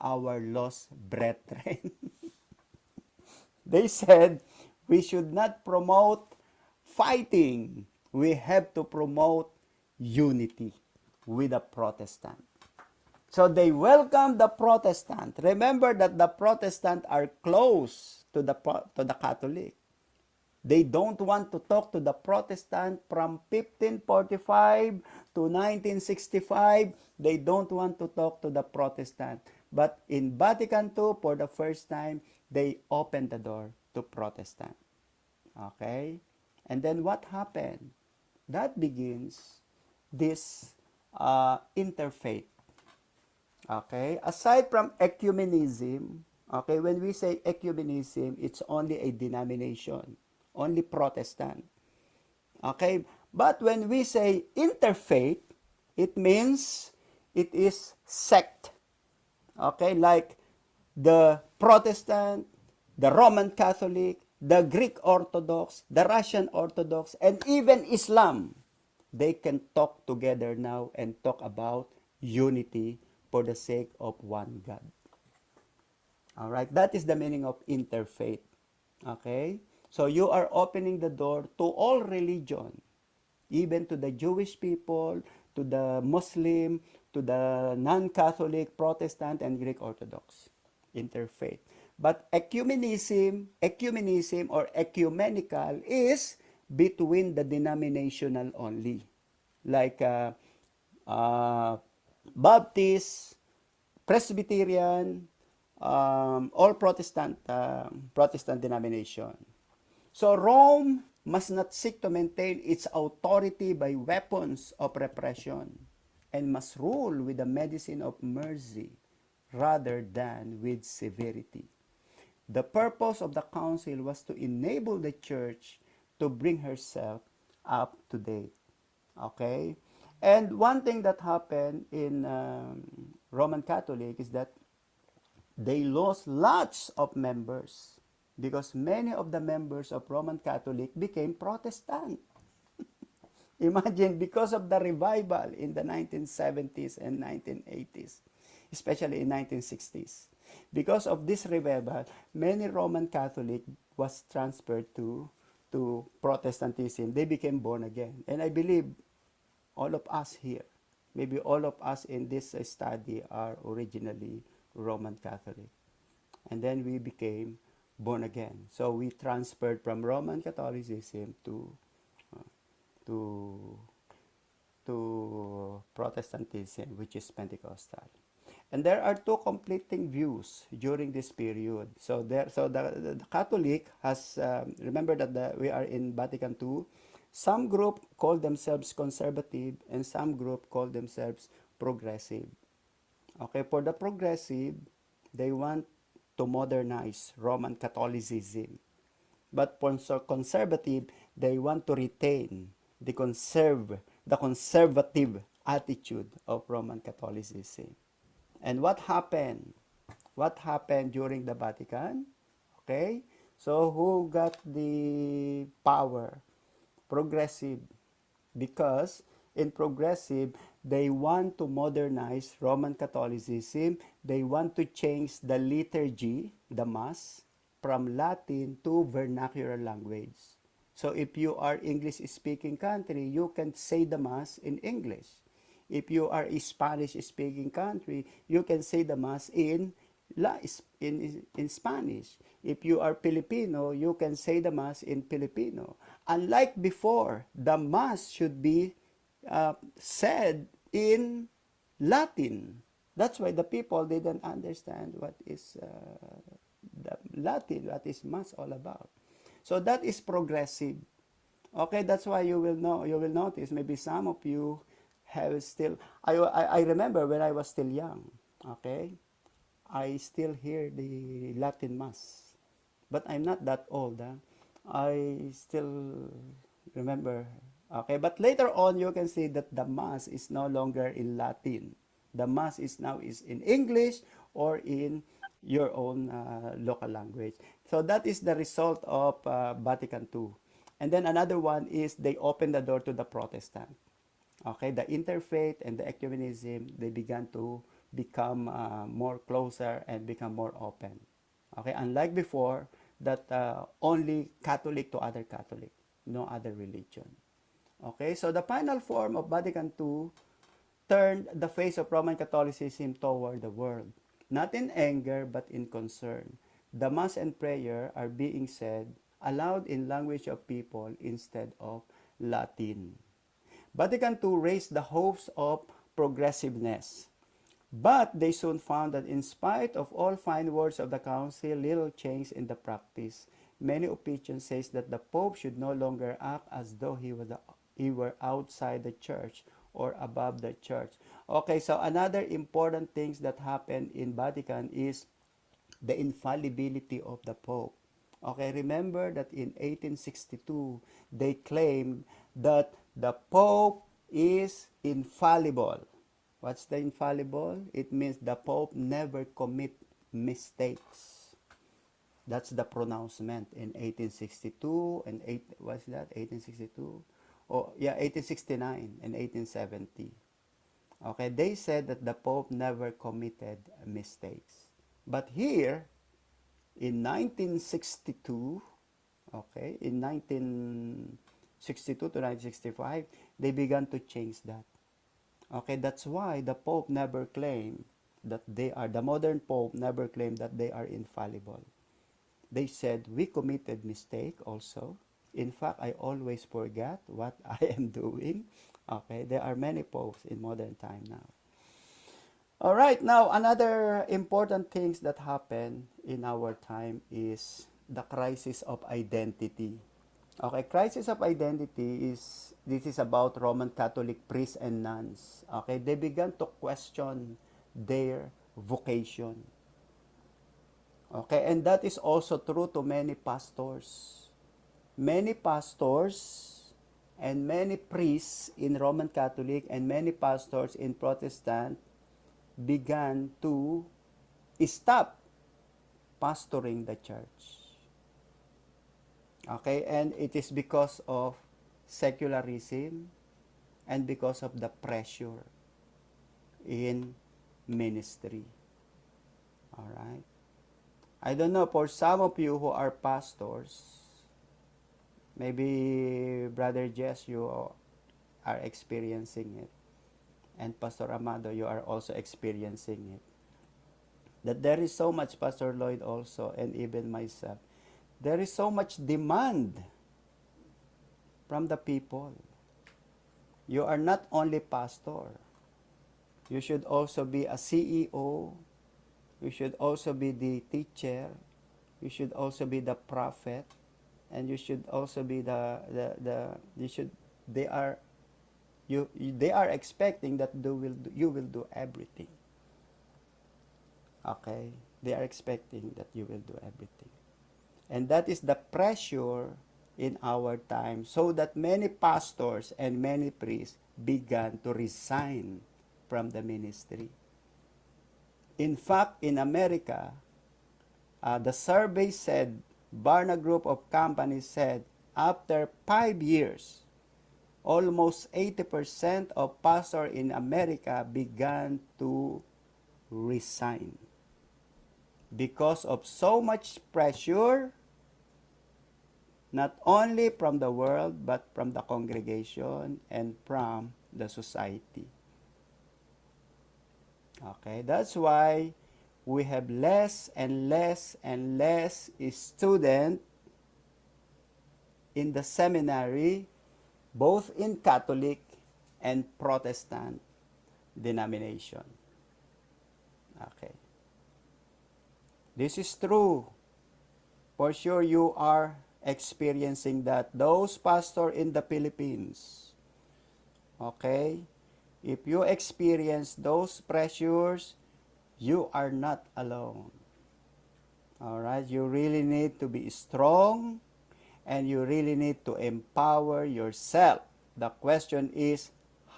our lost brethren. They said we should not promote fighting. We have to promote unity with the Protestant. So they welcomed the Protestant. Remember that the Protestant are close to the Catholic. They don't want to talk to the Protestant from 1545 to 1965. They don't want to talk to the Protestant. But in Vatican II, for the first time, they opened the door to Protestant. Okay? And then what happened? That begins this interfaith. Okay? Aside from ecumenism, okay, when we say ecumenism, it's only a denomination, only Protestant. Okay? But when we say interfaith, it means it is sect. Okay? Like the Protestant, the Roman Catholic, the Greek Orthodox, the Russian Orthodox, and even Islam, they can talk together now and talk about unity for the sake of one God. All right, that is the meaning of interfaith. Okay, so you are opening the door to all religion, even to the Jewish people, to the Muslim, to the non-Catholic, Protestant, and Greek Orthodox. Interfaith. But ecumenism or ecumenical is between the denominational only. Like Baptist, Presbyterian, all Protestant denomination. So Rome must not seek to maintain its authority by weapons of repression and must rule with the medicine of mercy rather than with severity. The purpose of the council was to enable the church to bring herself up to date. Okay? And one thing that happened in Roman Catholic is that they lost lots of members because many of the members of Roman Catholic became Protestant. Imagine, because of the revival in the 1970s and 1980s, especially in 1960s. Because of this revival, many Roman Catholic was transferred to Protestantism. They became born again. And I believe all of us here, maybe all of us in this study are originally Roman Catholic. And then we became born again. So we transferred from Roman Catholicism to Protestantism, which is Pentecostal. And there are two conflicting views during this period. So the Catholic has, remember that we are in Vatican II. Some group call themselves conservative and some group call themselves progressive. Okay, for the progressive, they want to modernize Roman Catholicism. But for conservative, they want to retain the conservative attitude of Roman Catholicism. And what happened? What happened during the Vatican? Okay, so who got the power? Progressive, because in progressive they want to modernize Roman Catholicism. They want to change the liturgy, the mass, from Latin to vernacular language. So if you are English speaking country, you can say the mass in English. If you are a Spanish speaking country, you can say the mass in Spanish. If you are Filipino, you can say the mass in Filipino. Unlike before, the mass should be said in Latin. That's why the people didn't understand what is the Latin, what is mass all about. So that is progressive. Okay, that's why you will notice maybe some of you have still I remember when I was still young, okay? I still hear the Latin mass. But I'm not that old, huh? I still remember. Okay, but later on you can see that the mass is no longer in Latin. The mass is now is in English or in your own local language. So that is the result of Vatican II. And then another one is they opened the door to the Protestant. Okay, the interfaith and the ecumenism, they began to become more closer and become more open. Okay, unlike before, that only Catholic to other Catholic, no other religion. Okay, so the final form of Vatican II turned the face of Roman Catholicism toward the world, not in anger but in concern. The Mass and prayer are being said aloud in language of people instead of Latin. Vatican II raised the hopes of progressiveness. But they soon found that in spite of all fine words of the council, little change in the practice. Many opinions says that the Pope should no longer act as though he were outside the church or above the church. Okay, so another important things that happened in Vatican is the infallibility of the Pope. Okay, remember that in 1862, they claimed that the Pope is infallible. What's the infallible? It means the Pope never commit mistakes. That's the pronouncement in 1862 and what's that? 1862? Oh, yeah, 1869 and 1870. Okay, they said that the Pope never committed mistakes. But here, in 1962, okay, in 1962 to 1965, they began to change that. Okay, that's why the Pope never claimed that the modern Pope never claimed that they are infallible. They said, we committed mistake also. In fact, I always forget what I am doing. Okay, there are many popes in modern time now. All right, now another important things that happen in our time is the crisis of identity. Okay, crisis of identity this is about Roman Catholic priests and nuns. Okay, they began to question their vocation. Okay, and that is also true to many pastors. Many pastors and many priests in Roman Catholic and many pastors in Protestant began to stop pastoring the church. Okay, and it is because of secularism and because of the pressure in ministry. All right. I don't know, for some of you who are pastors, maybe Brother Jess, you are experiencing it. And Pastor Amado, you are also experiencing it. That there is so much, Pastor Lloyd also, and even myself, there is so much demand from the people. You are not only pastor. You should also be a CEO. You should also be the teacher. You should also be the prophet. And you should also be you should, they are, they are expecting that you will do everything. Okay? They are expecting that you will do everything. And that is the pressure in our time, so that many pastors and many priests began to resign from the ministry. In fact, in America, the survey said, Barna Group of Companies said, after 5 years, almost 80% of pastors in America began to resign because of so much pressure, not only from the world, but from the congregation and from the society. Okay, that's why we have less and less and less students in the seminary, both in Catholic and Protestant denomination. Okay. This is true. For sure you are experiencing that. Those pastors in the Philippines, okay, if you experience those pressures, you are not alone. All right, you really need to be strong, and you really need to empower yourself. The question is,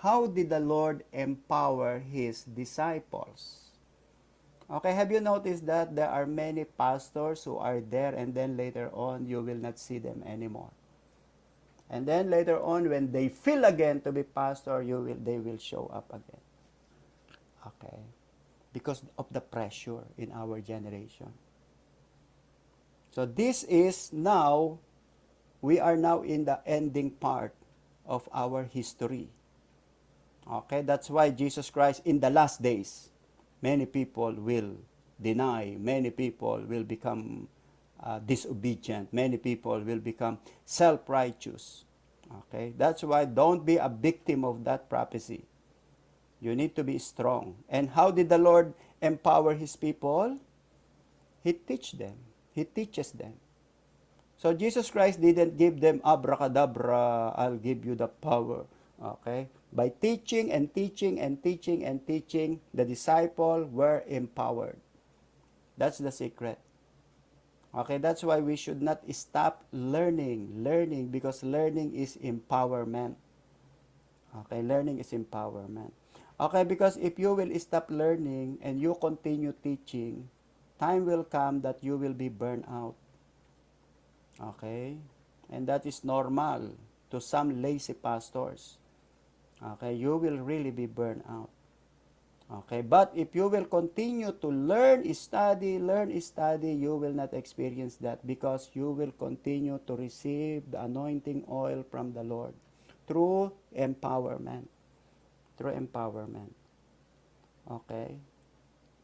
how did the Lord empower His disciples? Okay, have you noticed that there are many pastors who are there, and then later on you will not see them anymore? And then later on, when they feel again to be pastor, they will show up again. Okay, because of the pressure in our generation. So this is now, we are now in the ending part of our history. Okay, that's why Jesus Christ, in the last days, many people will deny, many people will become disobedient, many people will become self-righteous. Okay, that's why don't be a victim of that prophecy. You need to be strong. And how did the Lord empower His people? He teaches them. So Jesus Christ didn't give them abracadabra, I'll give you the power. Okay? By teaching and teaching and teaching and teaching, the disciples were empowered. That's the secret. Okay, that's why we should not stop learning, because learning is empowerment. Okay, learning is empowerment. Okay, because if you will stop learning and you continue teaching, time will come that you will be burned out. Okay, and that is normal to some lazy pastors. Okay, you will really be burned out. Okay, but if you will continue to learn, study, you will not experience that, because you will continue to receive the anointing oil from the Lord through empowerment. Through empowerment. Okay.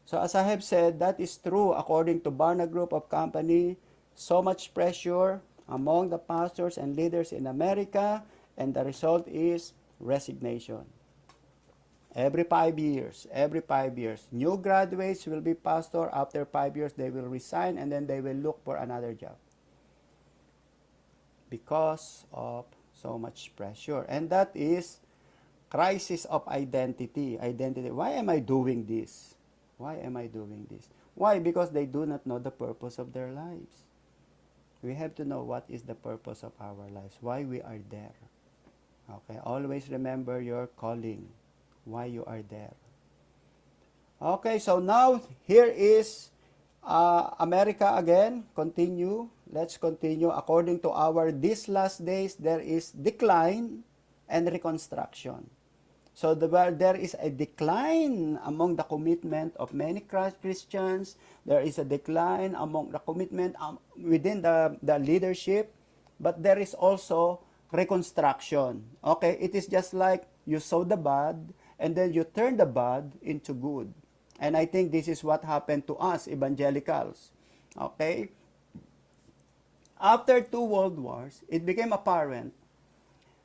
So as I have said, that is true according to Barna Group of Company. So much pressure among the pastors and leaders in America, and the result is resignation. Every 5 years, new graduates will be pastor. After 5 years, they will resign, and then they will look for another job because of so much pressure. And that is crisis of identity. Why am I doing this? Why? Because they do not know the purpose of their lives. We have to know what is the purpose of our lives, why we are there. Okay, always remember your calling, why you are there. Okay, so now here is America again. Let's continue. According to our these last days, there is decline and reconstruction. So there is a decline among the commitment of many Christians. There is a decline among the commitment within the leadership. But there is also reconstruction. Okay, it is just like you sow the bad, and then you turn the bad into good. And I think this is what happened to us evangelicals. Okay? After 2 world wars, it became apparent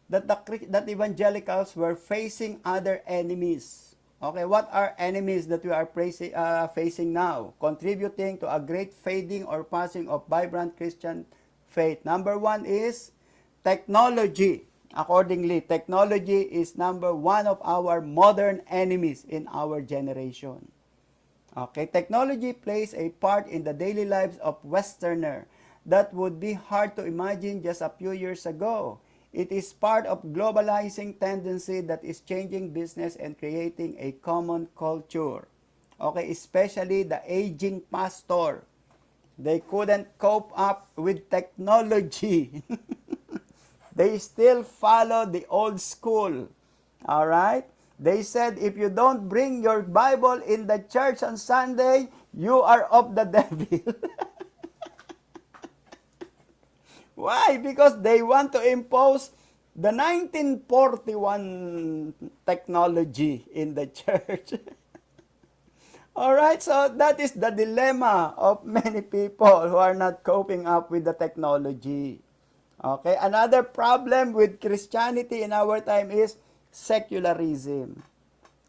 that evangelicals were facing other enemies. Okay, what are enemies that we are facing now, contributing to a great fading or passing of vibrant Christian faith? Number one is technology. Accordingly, technology is number one of our modern enemies in our generation. Okay, technology plays a part in the daily lives of Westerner that would be hard to imagine just a few years ago. It is part of globalizing tendency that is changing business and creating a common culture. Okay, especially the aging pastor. They couldn't cope up with technology. They still follow the old school. All right? They said, if you don't bring your Bible in the church on Sunday, you are of the devil. Why? Because they want to impose the 1941 technology in the church. All right, so that is the dilemma of many people who are not coping up with the technology. Okay, another problem with Christianity in our time is secularism.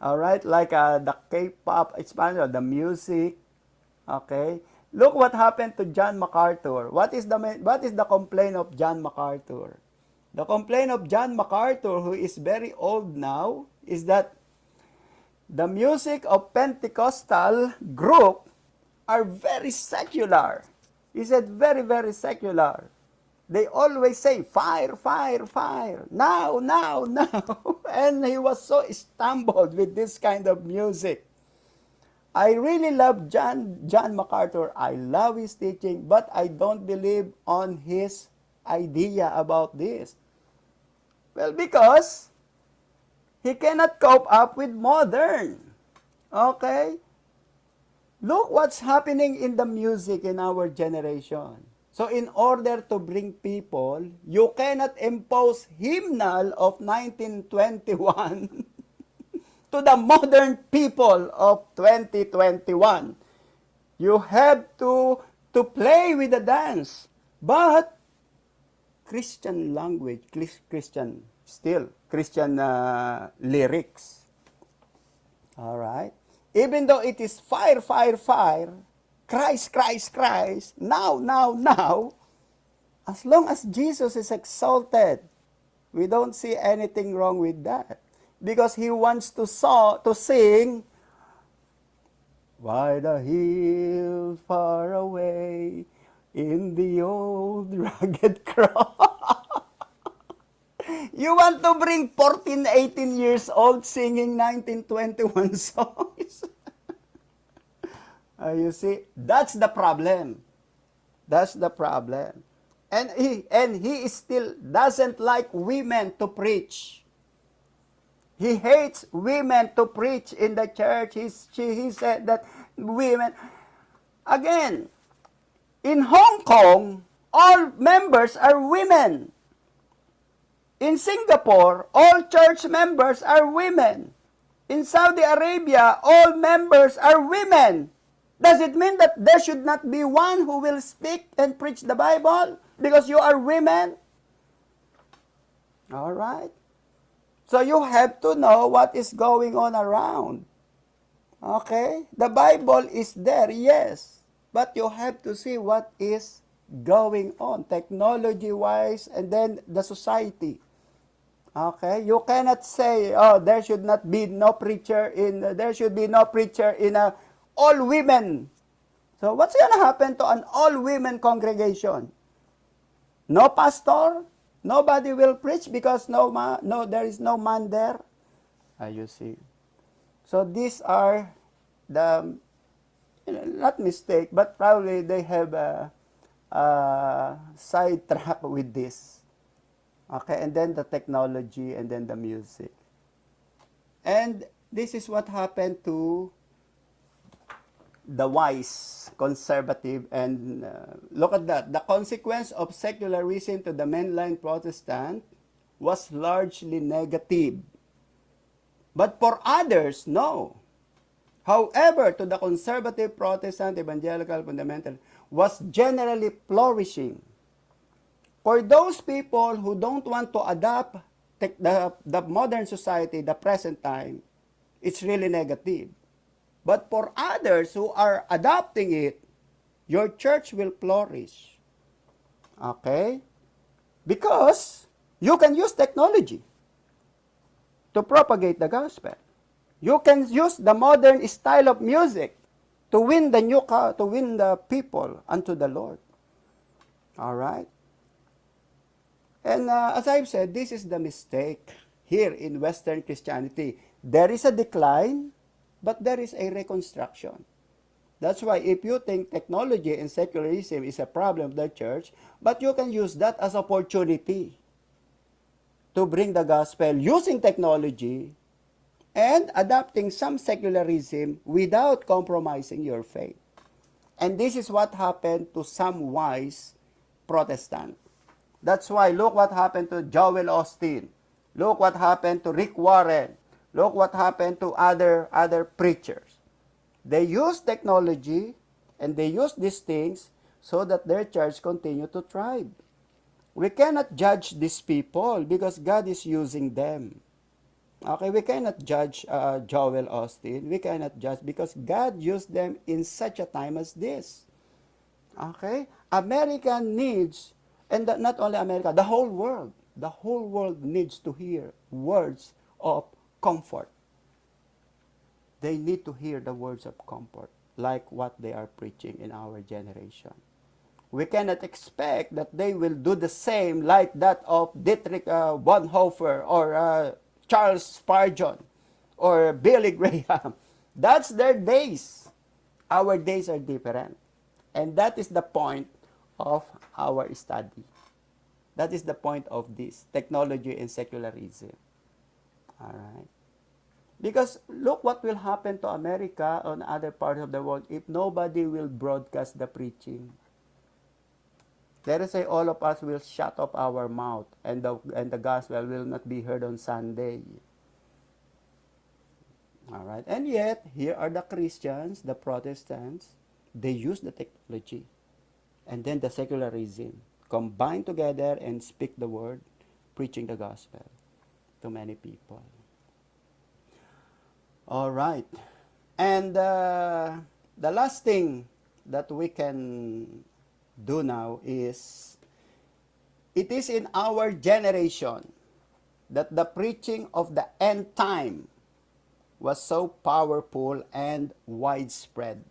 All right, like the K-pop expansion, the music. Okay, look what happened to John MacArthur. What is the complaint of John MacArthur? The complaint of John MacArthur, who is very old now, is that the music of Pentecostal group are very secular. He said very, very secular. They always say, fire, fire, fire, now, now, now. And he was so stumbled with this kind of music. I really love John MacArthur. I love his teaching, but I don't believe on his idea about this. Well, because he cannot cope up with modern. Okay? Look what's happening in the music in our generation. So in order to bring people, you cannot impose hymnal of 1921 to the modern people of 2021. You have to play with the dance. But Christian language, Christian lyrics. All right? Even though it is fire, fire, fire, Christ, Christ, Christ, now, now, now, as long as Jesus is exalted, we don't see anything wrong with that. Because he wants to sing, by the hill far away, in the old rugged cross. You want to bring 14, 18 years old singing 1921 songs? You see, that's the problem. That's the problem. And he still doesn't like women to preach. He hates women to preach in the church. He said that women, again, in Hong Kong, all members are women. In Singapore, all church members are women. In Saudi Arabia, all members are women. Does it mean that there should not be one who will speak and preach the Bible because you are women? All right. So you have to know what is going on around. Okay? The Bible is there, yes. But you have to see what is going on technology-wise and then the society. Okay? You cannot say, oh, there should be no preacher in a all women. So what's going to happen to an all women congregation? No pastor, nobody will preach because there is no man there. You see. So these are the, not mistake, but probably they have a sidetrack with this. Okay, and then the technology and then the music. And this is what happened to the wise, conservative, and look at that. The consequence of secularism to the mainline Protestant was largely negative. But for others, no. However, to the conservative Protestant, evangelical, fundamental, was generally flourishing. For those people who don't want to adapt the modern society, the present time, it's really negative. But for others who are adopting it, your church will flourish. Okay? Because you can use technology to propagate the gospel. You can use the modern style of music to win the people unto the Lord. All right? And as I've said, this is the mistake here in Western Christianity. There is a decline, but there is a reconstruction. That's why if you think technology and secularism is a problem of the church, but you can use that as opportunity to bring the gospel using technology and adopting some secularism without compromising your faith. And this is what happened to some wise Protestant. That's why look what happened to Joel Osteen. Look what happened to Rick Warren. Look what happened to other preachers. They use technology and they use these things so that their church continue to thrive. We cannot judge these people because God is using them. Okay, we cannot judge Joel Osteen. We cannot judge because God used them in such a time as this. Okay? America needs, and not only America, the whole world needs to hear words of comfort. They need to hear the words of comfort like what they are preaching in our generation. We cannot expect that they will do the same like that of Dietrich Bonhoeffer or Charles Spurgeon or Billy Graham. That's their days. Our days are different. And that is the point of our study. That is the point of this, technology and secularism. All right. Because look what will happen to America or other parts of the world if nobody will broadcast the preaching. Let us say all of us will shut up our mouth and the gospel will not be heard on Sunday. All right. And yet, here are the Christians, the Protestants, they use the technology and then the secularism combine together and speak the word, preaching the gospel to many people. All right. And the last thing that we can do now is, it is in our generation that the preaching of the end time was so powerful and widespread.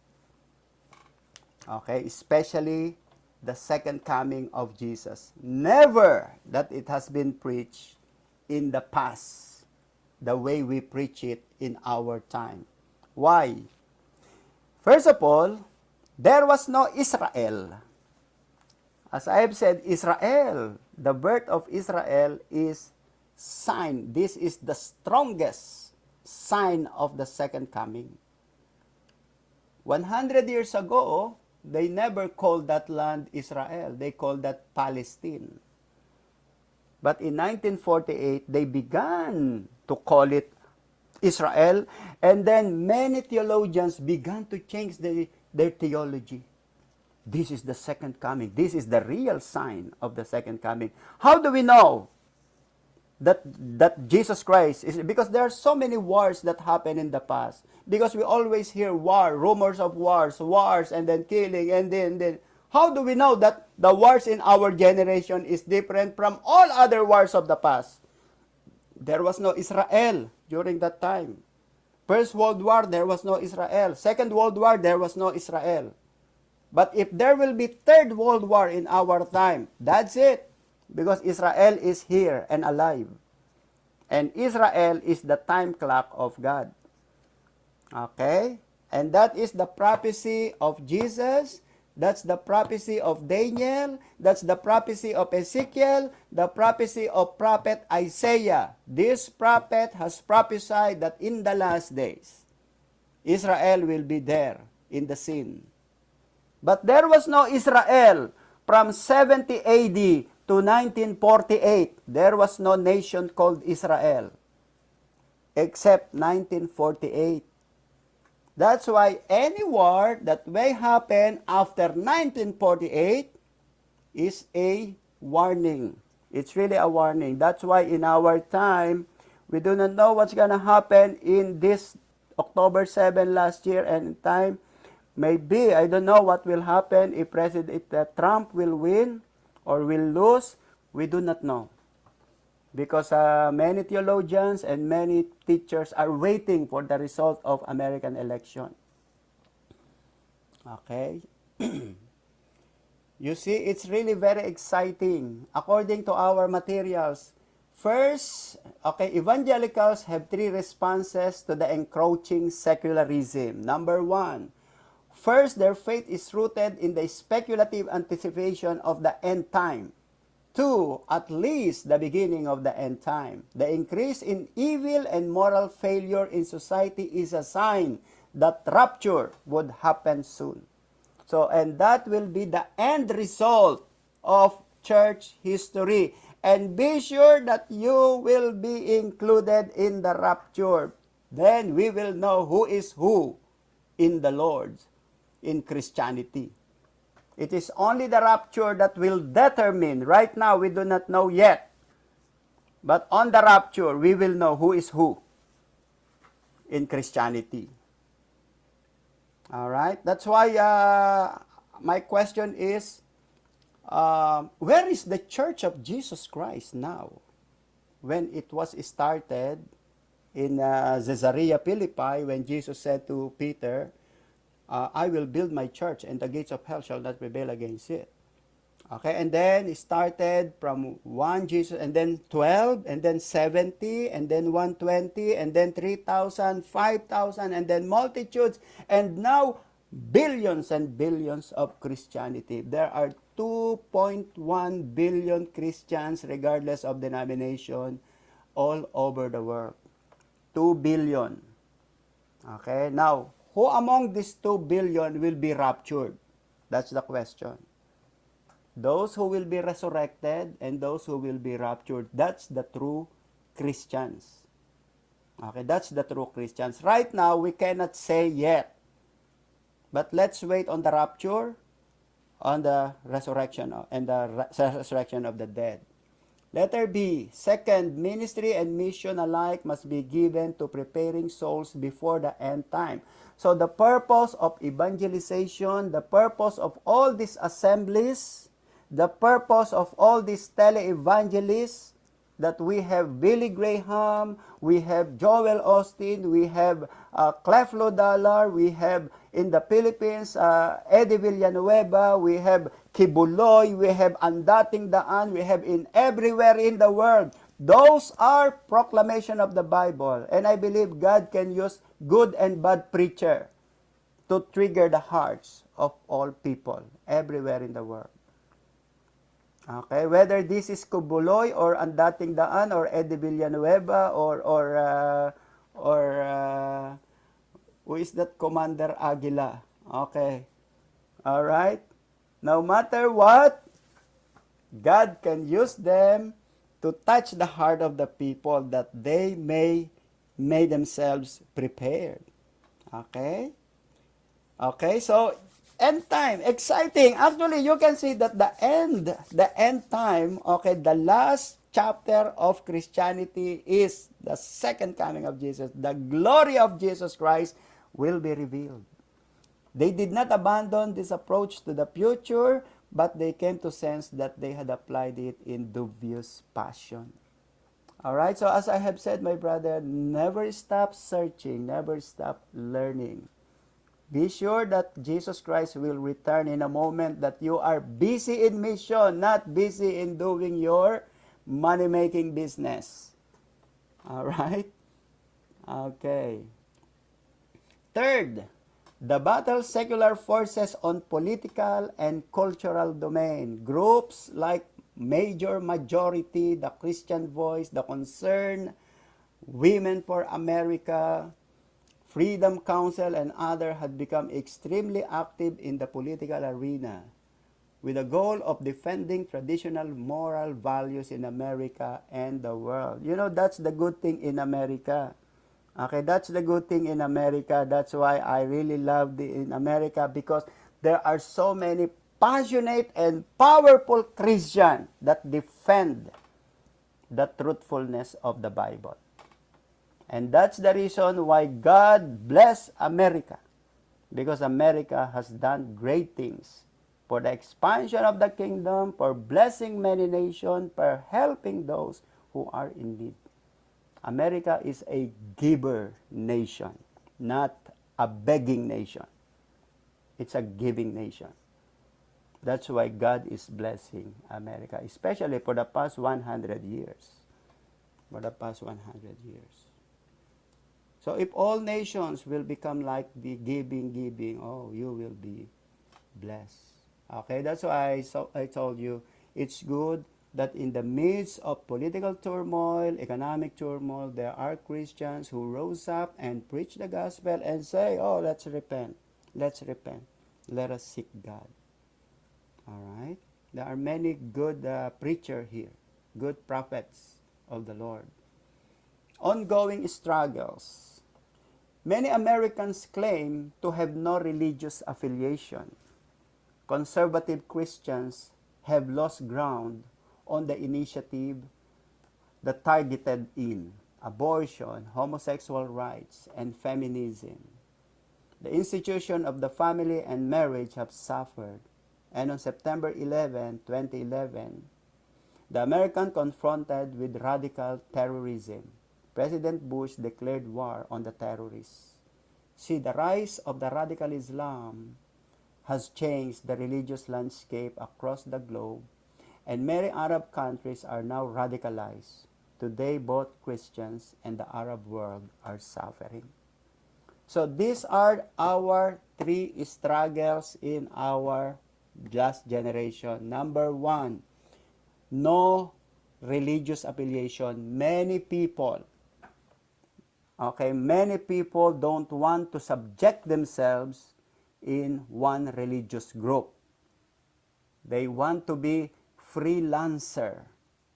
Okay, especially the second coming of Jesus. Never that it has been preached in the past the way we preach it in our time. Why? First of all, there was no Israel. As I have said, Israel, the birth of Israel is sign. This is the strongest sign of the second coming. 100 years ago, they never called that land Israel. They called that Palestine. But in 1948, they began to call it Israel. And then many theologians began to change their theology. This is the second coming. This is the real sign of the second coming. How do we know that Jesus Christ is? Because there are so many wars that happen in the past. Because we always hear war, rumors of wars, and then killing, and then. How do we know that the wars in our generation is different from all other wars of the past? There was no Israel during that time. First World War, there was no Israel. Second World War, there was no Israel. But if there will be Third World War in our time, that's it. Because Israel is here and alive. And Israel is the time clock of God. Okay? And that is the prophecy of Jesus. That's the prophecy of Daniel. That's the prophecy of Ezekiel. The prophecy of prophet Isaiah. This prophet has prophesied that in the last days, Israel will be there in the scene. But there was no Israel from 70 AD to 1948. There was no nation called Israel except 1948. That's why any war that may happen after 1948 is a warning. It's really a warning. That's why in our time, We do not know what's going to happen in this October 7 last year and in time. Maybe, I don't know what will happen if President Trump will win or will lose. We do not know. Because many theologians and many teachers are waiting for the result of American election. Okay? You see, it's really very exciting. According to our materials, first, okay, evangelicals have three responses to the encroaching secularism. Number one, first, their faith is rooted in the speculative anticipation of the end time. Two, at least the beginning of the end time. The increase in evil and moral failure in society is a sign that rapture would happen soon. So, and that will be the end result of church history. And be sure that you will be included in the rapture. Then we will know who is who in the Lord, in Christianity. It is only the rapture that will determine. Right now, we do not know yet. But on the rapture, we will know who is who in Christianity. All right? That's why my question is, where is the Church of Jesus Christ now? When it was started in Caesarea Philippi, when Jesus said to Peter, I will build my church and the gates of hell shall not prevail against it. Okay, and then it started from 1 Jesus, and then 12, and then 70, and then 120, and then 3,000, 5,000, and then multitudes, and now billions and billions of Christianity. There are 2.1 billion Christians, regardless of denomination, all over the world. 2 billion. Okay, now, who among these 2 billion will be raptured? That's the question. Those who will be resurrected and those who will be raptured. That's the true Christians. Okay, that's the true Christians. Right now, we cannot say yet. But let's wait on the rapture, on the resurrection, and the resurrection of the dead. Letter B, second, ministry and mission alike must be given to preparing souls before the end time. So the purpose of evangelization, the purpose of all these assemblies, the purpose of all these tele-evangelists, that we have Billy Graham, we have Joel Austin, we have Creflo Dollar, we have in the Philippines, Eddie Villanueva, we have Kibuloy, we have Andating Daan, we have in everywhere in the world. Those are proclamation of the Bible. And I believe God can use good and bad preacher to trigger the hearts of all people everywhere in the world. Okay, whether this is Kibuloy or Andating Daan or Eddie Villanueva or who is that, Commander Aguila? Okay, all right. No matter what, God can use them to touch the heart of the people that they may make themselves prepared. Okay? Okay, so end time, exciting. Actually, you can see that the end time, okay, the last chapter of Christianity is the second coming of Jesus. The glory of Jesus Christ will be revealed. They did not abandon this approach to the future, but they came to sense that they had applied it in dubious passion. All right, so as I have said, my brother, never stop searching, never stop learning. Be sure that Jesus Christ will return in a moment that you are busy in mission, not busy in doing your money-making business. All right? Okay. Third, the battle secular forces on political and cultural domain. Groups like Major Majority, the Christian Voice, the Concern, Women for America, Freedom Council, and others had become extremely active in the political arena with the goal of defending traditional moral values in America and the world. You know, that's the good thing in America. Okay, that's the good thing in America. That's why I really love in America, because there are so many passionate and powerful Christians that defend the truthfulness of the Bible. And that's the reason why God bless America. Because America has done great things for the expansion of the kingdom, for blessing many nations, for helping those who are in need. America is a giver nation, not a begging nation. It's a giving nation. That's why God is blessing America, especially for the past 100 years. For the past 100 years. So if all nations will become like the giving, oh, you will be blessed. Okay, that's why I told you it's good that in the midst of political turmoil, economic turmoil, there are Christians who rose up and preach the gospel and say, oh, let's repent. Let's repent. Let us seek God. All right? There are many good preachers here, good prophets of the Lord. Ongoing struggles. Many Americans claim to have no religious affiliation. Conservative Christians have lost ground on the initiative that targeted in abortion, homosexual rights, and feminism. The institution of the family and marriage have suffered, and on September 11, 2011, the American confronted with radical terrorism. President Bush declared war on the terrorists. See, the rise of the radical Islam has changed the religious landscape across the globe, and many Arab countries are now radicalized. Today, both Christians and the Arab world are suffering. So these are our three struggles in our last generation. Number one, no religious affiliation. Many people don't want to subject themselves in one religious group. They want to be freelancer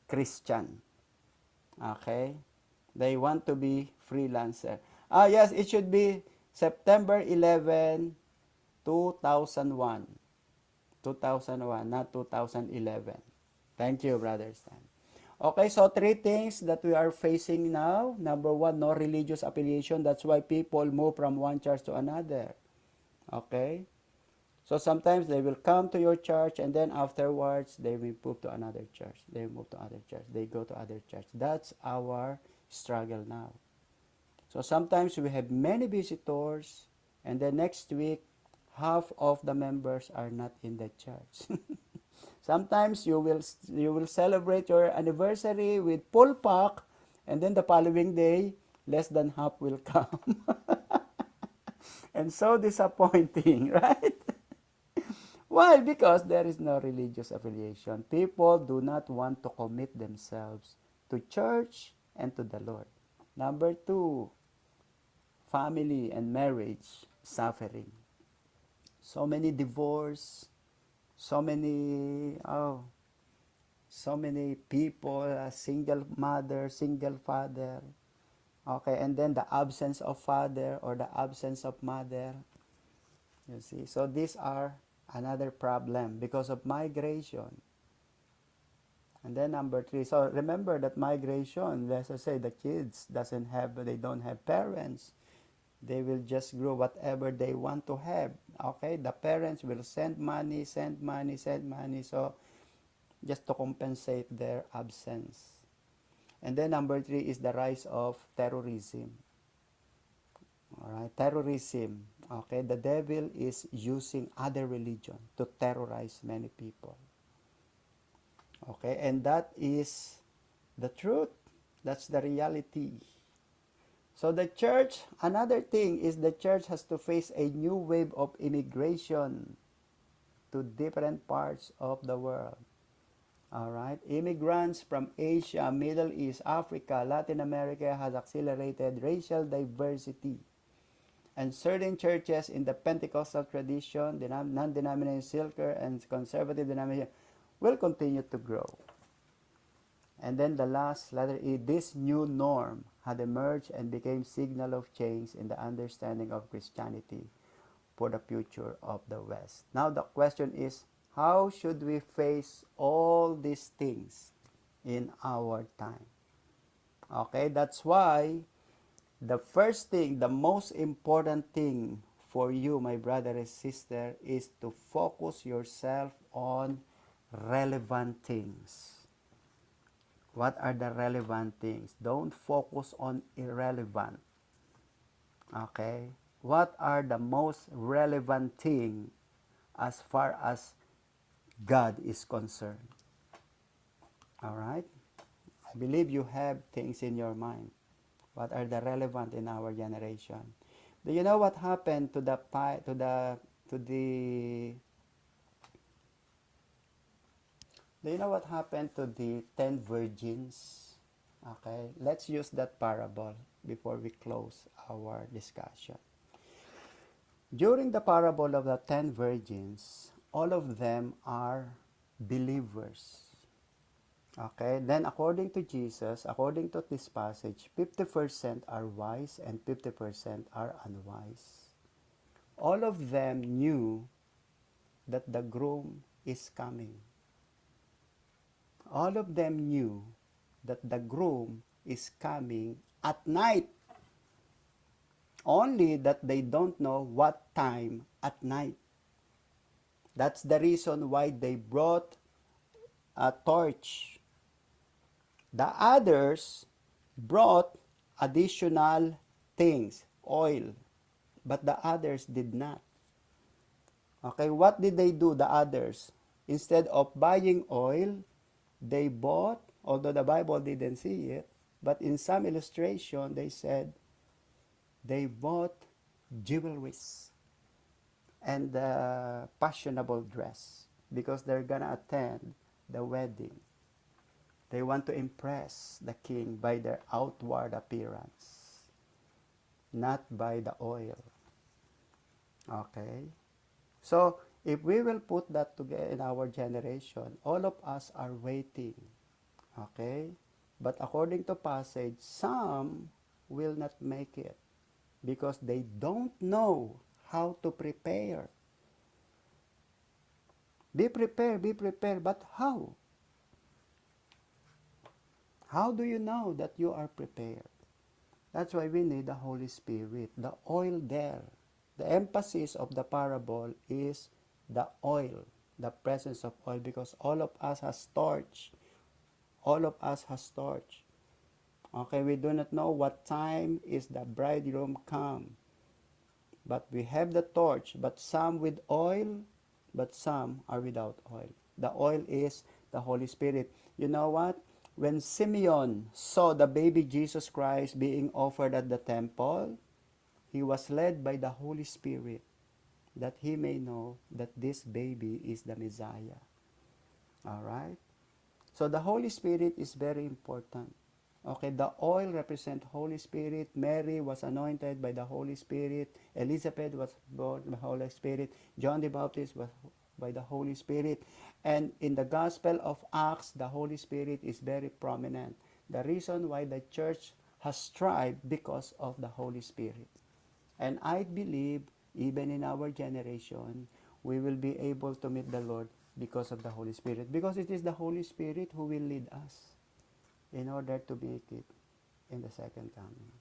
Christian. Okay? They want to be freelancer. Yes, it should be September 11, 2001. 2001, not 2011. Thank you, Brother Stan. Okay, so three things that we are facing now. Number one, no religious affiliation. That's why people move from one church to another. Okay? So sometimes they will come to your church and then afterwards they will move to another church. They move to other church. They go to other church. That's our struggle now. So sometimes we have many visitors and then next week half of the members are not in the church. Sometimes you will celebrate your anniversary with full pack and then the following day less than half will come. And so disappointing, right? Why? Because there is no religious affiliation. People do not want to commit themselves to church and to the Lord. Number two, family and marriage suffering. So many divorce, so many people, single mother, single father. Okay, and then the absence of father or the absence of mother. You see, so these are another problem because of migration. And then number three, so remember that migration, let's just say the kids they don't have parents. They will just grow whatever they want to have. Okay, the parents will send money, so just to compensate their absence. And then number three is the rise of terrorism. All right, terrorism. Okay, the devil is using other religion to terrorize many people. Okay, and that is the truth. That's the reality. So the church, another thing is the church has to face a new wave of immigration to different parts of the world. All right, immigrants from Asia, Middle East, Africa, Latin America has accelerated racial diversity. And certain churches in the Pentecostal tradition, the non-denominational Silker and conservative denomination will continue to grow. And then the last letter E, this new norm had emerged and became signal of change in the understanding of Christianity for the future of the West. Now the question is, how should we face all these things in our time? Okay, that's why The first thing, the most important thing for you, my brother and sister, is to focus yourself on relevant things. What are the relevant things? Don't focus on irrelevant. Okay? What are the most relevant thing as far as God is concerned? All right? I believe you have things in your mind. What are the relevant in our generation? Do you know what happened to the to the do you know what happened to the 10 virgins? Okay, let's use that parable before we close our discussion. During the parable of the 10 virgins, all of them are believers. Okay, then according to Jesus, according to this passage, 50% are wise and 50% are unwise. All of them knew that the groom is coming. All of them knew that the groom is coming at night. Only that they don't know what time at night. That's the reason why they brought a torch. The others brought additional things, oil, but the others did not. Okay, what did they do, the others? Instead of buying oil, they bought, although the Bible didn't see it, but in some illustration, they said they bought jewelries and fashionable dress because they're gonna attend the wedding. They want to impress the king by their outward appearance, not by the oil. Okay? So, if we will put that together in our generation, all of us are waiting. Okay? But according to passage, some will not make it because they don't know how to prepare. Be prepared, but how? How do you know that you are prepared? That's why we need the Holy Spirit, the oil there. The emphasis of the parable is the oil, the presence of oil, because all of us has torch. All of us has torch. Okay, we do not know what time is the bridegroom come. But we have the torch, but some with oil, but some are without oil. The oil is the Holy Spirit. You know what? When Simeon saw the baby Jesus Christ being offered at the temple, he was led by the Holy Spirit that he may know that this baby is the Messiah. All right? So the Holy Spirit is very important. Okay, the oil represents Holy Spirit. Mary was anointed by the Holy Spirit. Elizabeth was born by the Holy Spirit. John the Baptist was by the Holy Spirit. And in the Gospel of Acts, the Holy Spirit is very prominent. The reason why the church has thrived because of the Holy Spirit. And I believe even in our generation, we will be able to meet the Lord because of the Holy Spirit. Because it is the Holy Spirit who will lead us in order to make it in the second coming.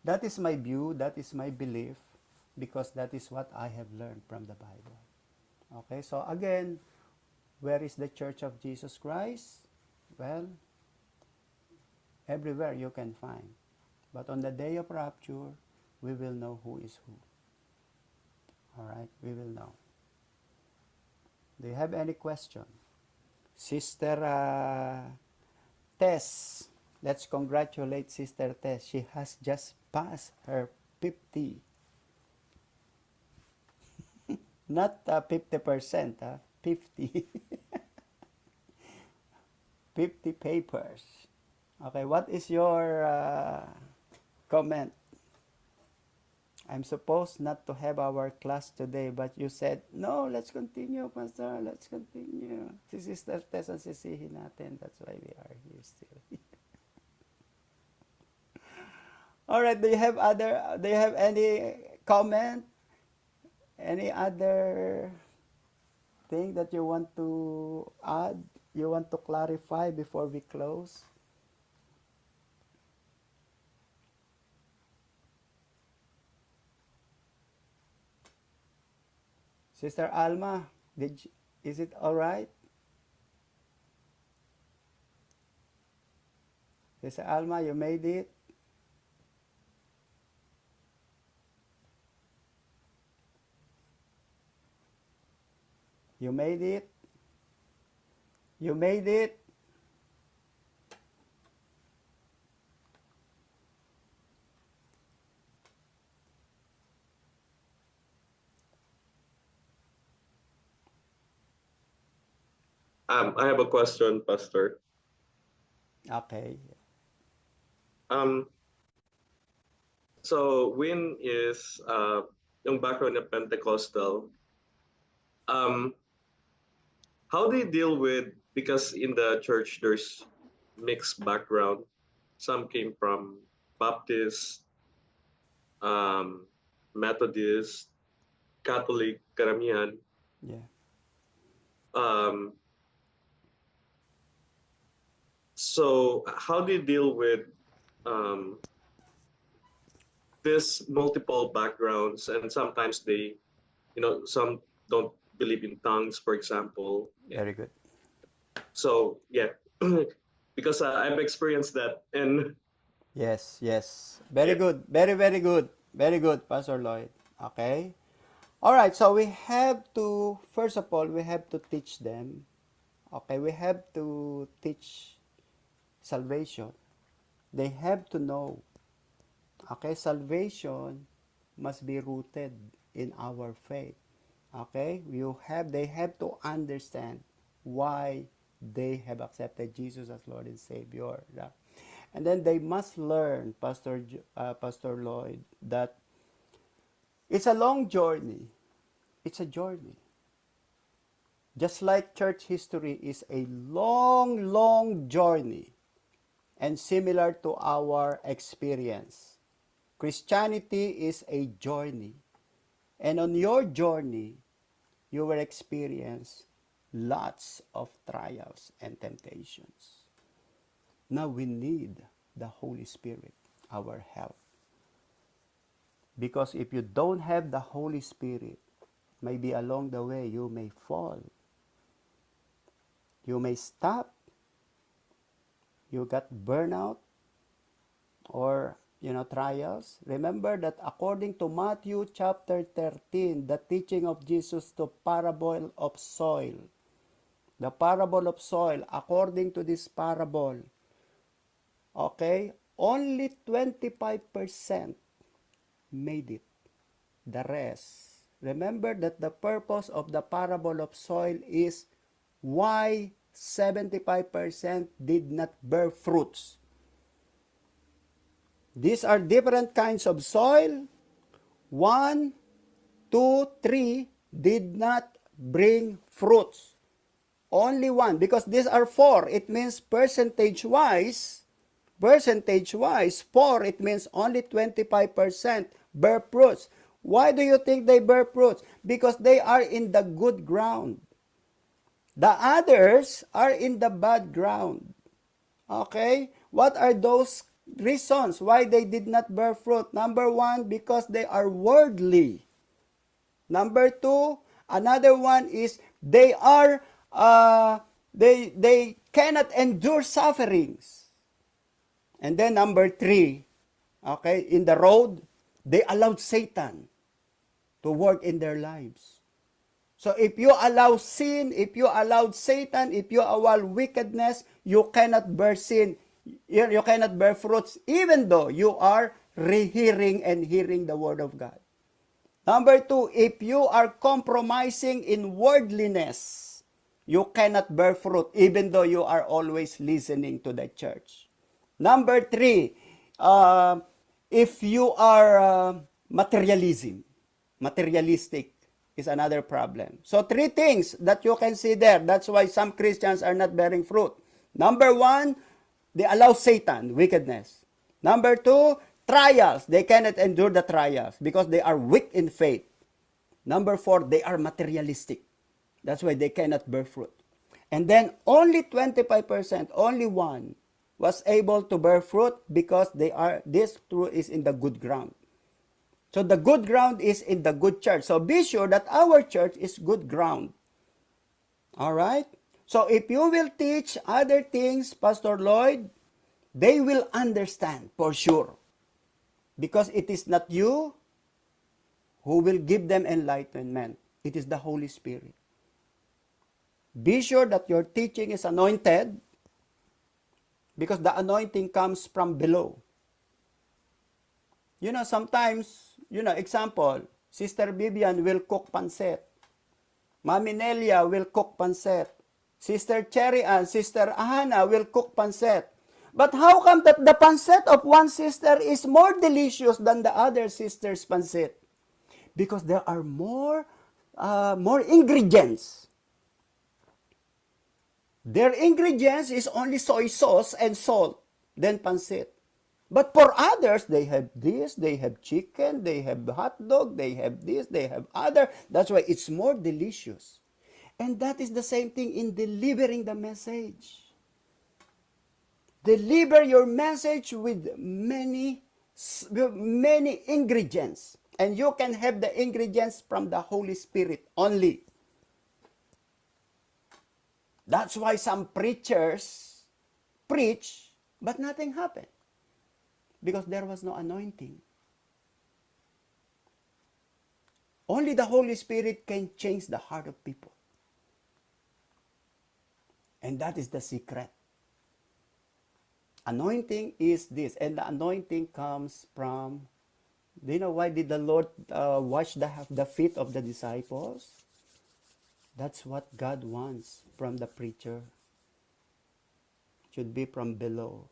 That is my view, that is my belief, because that is what I have learned from the Bible. Okay, so again, where is the Church of Jesus Christ? Well, everywhere you can find. But on the day of rapture, we will know who is who. All right, we will know. Do you have any question? Sister Tess, let's congratulate Sister Tess. She has just passed her 50. Not 50%, 50. 50 papers. Okay, what is your comment? I'm supposed not to have our class today, but you said, no, let's continue, Pastor, let's continue. Si Sister Tess ang sisihin natin. That's why we are here still. All right, do you have any comment? Any other thing that you want to add? You want to clarify before we close? Sister Alma, is it all right? Sister Alma, you made it? You made it? You made it? I have a question, Pastor. Okay. Um, so Win is yung background of Pentecostal. How do you deal with, because in the church there's mixed background. Some came from Baptist, Methodist, Catholic, karamihan. Yeah. So how do you deal with this multiple backgrounds, and sometimes they, some don't believe in tongues, for example. Very good. So yeah, because I've experienced that, and Yes, yes. Very yeah. good. Very, very good. Very good, Pastor Lloyd. Okay. All right. So we have to, first of all, we have to teach them. Okay. We have to teach salvation. They have to know. Okay. Salvation must be rooted in our faith. Okay. They have to understand why they have accepted Jesus as Lord and Savior. And then they must learn, Pastor Lloyd, that it's a long journey. It's a journey. Just like church history is a long, long journey, and similar to our experience, Christianity is a journey. And on your journey, you will experience lots of trials and temptations. Now we need the Holy Spirit, our help. Because if you don't have the Holy Spirit, maybe along the way you may fall. You may stop. You got burnout or trials. Remember that according to Matthew chapter 13, the teaching of Jesus to parable of soil. The parable of soil, according to this parable, okay, only 25% made it. The rest. Remember that the purpose of the parable of soil is why 75% did not bear fruits. These are different kinds of soil. 1, 2, 3 did not bring fruits. Only 1, because these are 4. It means percentage-wise, 4, it means only 25% bear fruits. Why do you think they bear fruits? Because they are in the good ground. The others are in the bad ground. Okay? What are those reasons why they did not bear fruit? Number 1, because they are worldly. Number 2, another one is they are they cannot endure sufferings. And then number 3, okay, in the road, they allowed Satan to work in their lives. So if you allow sin, if you allow Satan, if you allow wickedness, you cannot bear sin. You cannot bear fruits, even though you are hearing and hearing the word of God. Number 2, if you are compromising in worldliness, you cannot bear fruit, even though you are always listening to the church. Number 3, if you are materialistic is another problem. So 3 things that you can see there. That's why some Christians are not bearing fruit. Number 1, they allow Satan, wickedness. Number 2, trials. They cannot endure the trials because they are weak in faith. Number 4, they are materialistic. That's why they cannot bear fruit. And then only 25%, only 1, was able to bear fruit because this fruit is in the good ground. So the good ground is in the good church. So be sure that our church is good ground. All right? So if you will teach other things, Pastor Lloyd, they will understand for sure. Because it is not you who will give them enlightenment. It is the Holy Spirit. Be sure that your teaching is anointed, because the anointing comes from below. Sometimes, example, Sister Vivian will cook pancit. Mami Nelia will cook pancit. Sister Cherry Ann, Sister Hannah will cook pancit. But how come that the pancit of one sister is more delicious than the other sister's pancit? Because there are more ingredients. Their ingredients is only soy sauce and salt, then pancit. But for others, they have this, they have chicken, they have hot dog, they have this, they have other. That's why it's more delicious. And that is the same thing in delivering the message. Deliver your message with many ingredients. And you can have the ingredients from the Holy Spirit only. That's why some preachers preach, but nothing happened. Because there was no anointing. Only the Holy Spirit can change the heart of people. And that is the secret. Anointing is this. And the anointing comes from, do you know why did the Lord wash the feet of the disciples? That's what God wants from the preacher. It should be from below.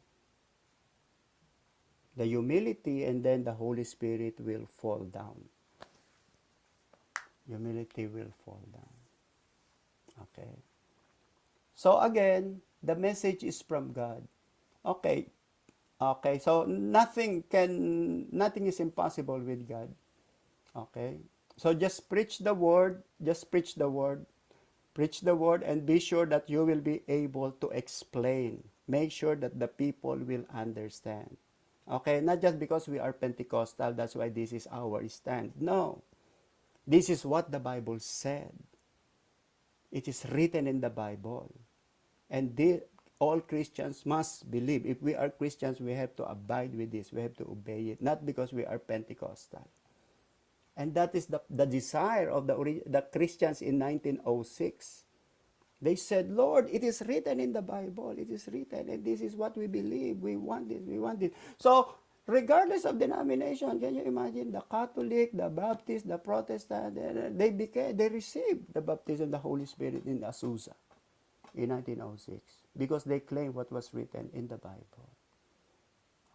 The humility, and then the Holy Spirit will fall down. Humility will fall down. Okay. So again, the message is from God. Okay. Okay. So nothing is impossible with God. Okay. So just preach the word. Just preach the word. Preach the word, and be sure that you will be able to explain. Make sure that the people will understand. Okay, not just because we are Pentecostal, that's why this is our stand. No. This is what the Bible said. It is written in the Bible. And all Christians must believe. If we are Christians, we have to abide with this. We have to obey it. Not because we are Pentecostal. And that is the desire of the Christians in 1906. They said, Lord, it is written in the Bible. It is written, and this is what we believe. We want this. We want this. So, regardless of denomination, can you imagine the Catholic, the Baptist, the Protestant, they received the baptism of the Holy Spirit in Azusa in 1906 because they claimed what was written in the Bible.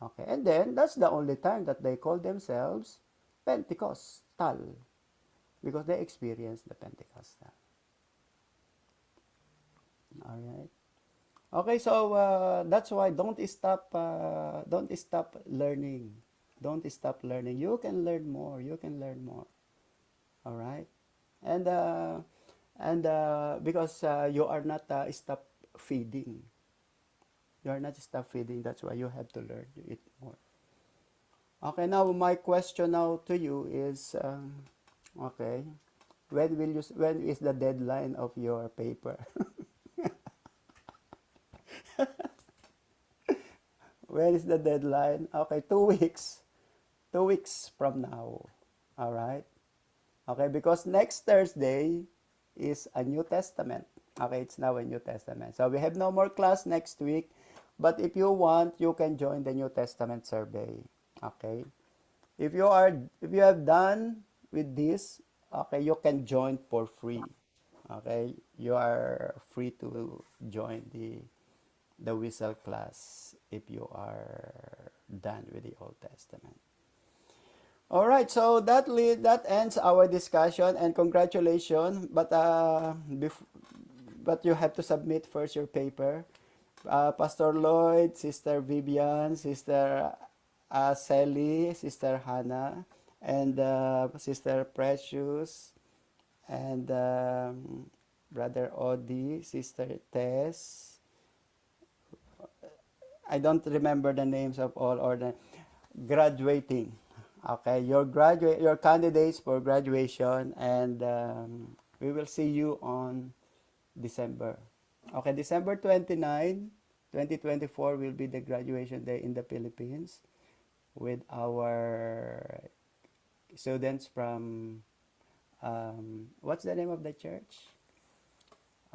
Okay, and then that's the only time that they call themselves Pentecostal because they experienced the Pentecostal. All right. Okay, so that's why don't stop learning. Don't stop learning. You can learn more. You can learn more. All right, and because you are not stop feeding. You are not stop feeding. That's why you have to learn. You eat more. Okay, now my question now to you is, okay, when is the deadline of your paper? Where is the deadline? Okay, 2 weeks. 2 weeks from now. All right. Okay, because next Thursday is a New Testament. Okay, it's now a New Testament. So we have no more class next week. But if you want, you can join the New Testament survey. Okay. If you have done with this, okay, you can join for free. Okay, you are free to join the Whistle class if you are done with the Old Testament. All right, so that ends our discussion, and congratulations. But you have to submit first your paper. Pastor Lloyd, Sister Vivian, Sister Sally, Sister Hannah, and Sister Precious, and Brother Odi, Sister Tess. I don't remember the names of all or the graduating. Okay, your candidates for graduation, and we will see you on December. Okay, December 29, 2024 will be the graduation day in the Philippines with our students from what's the name of the church?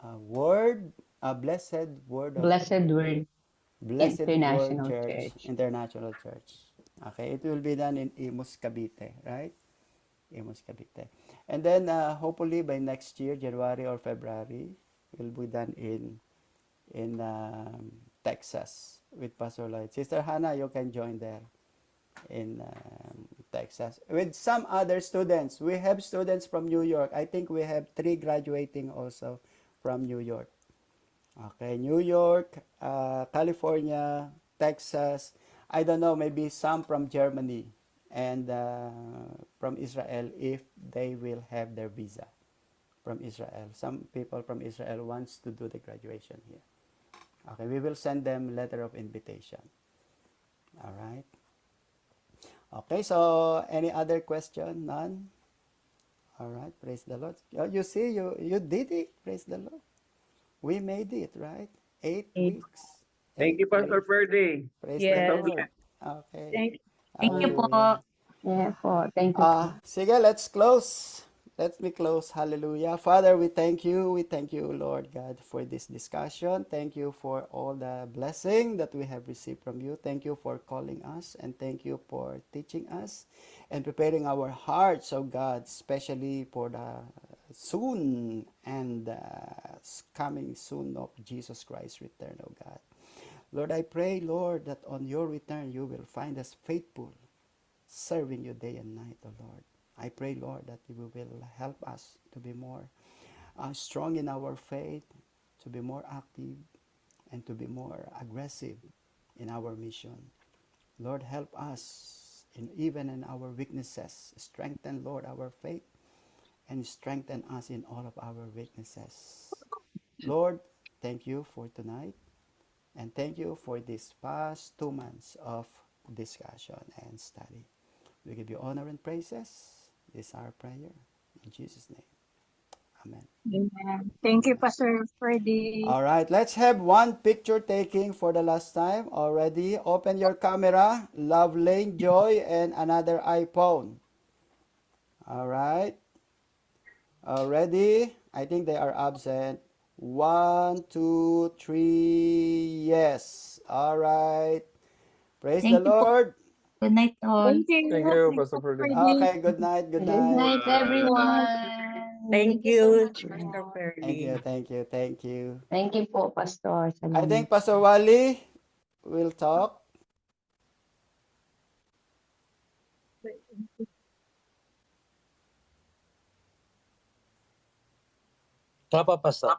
Blessed Word of Blessed Word Blessed Word International Church, Church. International Church. Okay, it will be done in Imus, Cavite, right? Imus, Cavite. And then hopefully by next year, January or February, will be done in Texas with Pastor Lloyd. Sister Hannah, you can join there in Texas with some other students. We have students from New York. I think we have 3 graduating also from New York. Okay, New York, California, Texas. I don't know, maybe some from Germany and from Israel if they will have their visa from Israel. Some people from Israel wants to do the graduation here. Okay, we will send them letter of invitation. All right. Okay, so any other question? None? All right, praise the Lord. You see, you did it. Praise the Lord. We made it, right? 8 weeks. Thank 8 you, Pastor weeks. Ferdy. Praise the Yes. Lord. Okay. Thank Thank you po. Hallelujah. Yeah po, thank you po. Sige, let's close. Let me close. Hallelujah. Father, we thank you. We thank you, Lord God, for this discussion. Thank you for all the blessing that we have received from you. Thank you for calling us, and thank you for teaching us and preparing our hearts, oh God, especially for the soon and coming soon of Jesus Christ's return, oh God. Lord, I pray, Lord, that on your return you will find us faithful, serving you day and night, oh Lord. I pray, Lord, that you will help us to be more strong in our faith, to be more active, and to be more aggressive in our mission. Lord, help us even in our weaknesses. Strengthen, Lord, our faith, and strengthen us in all of our weaknesses. Lord, thank you for tonight, and thank you for these past 2 months of discussion and study. We give you honor and praises. This is our prayer. In Jesus' name. Amen. Amen. Thank you, Pastor Freddy. All right, let's have one picture taking for the last time already. Open your camera. Love Lane, Joy, and another iPhone. All right. Ready? I think they are absent. 1, 2, 3. Yes. All right. Praise the Thank you po. Lord. Good night all. Thank you, Pastor Pastor Ferdy. Freddy. Okay, good night. Good Good night. night, everyone. Thank So you, much. Pastor Thank you. Ferdy. Thank you. Thank you. Thank you po, Pastor. I Salamat. think Pastor Wally will talk. Pastor.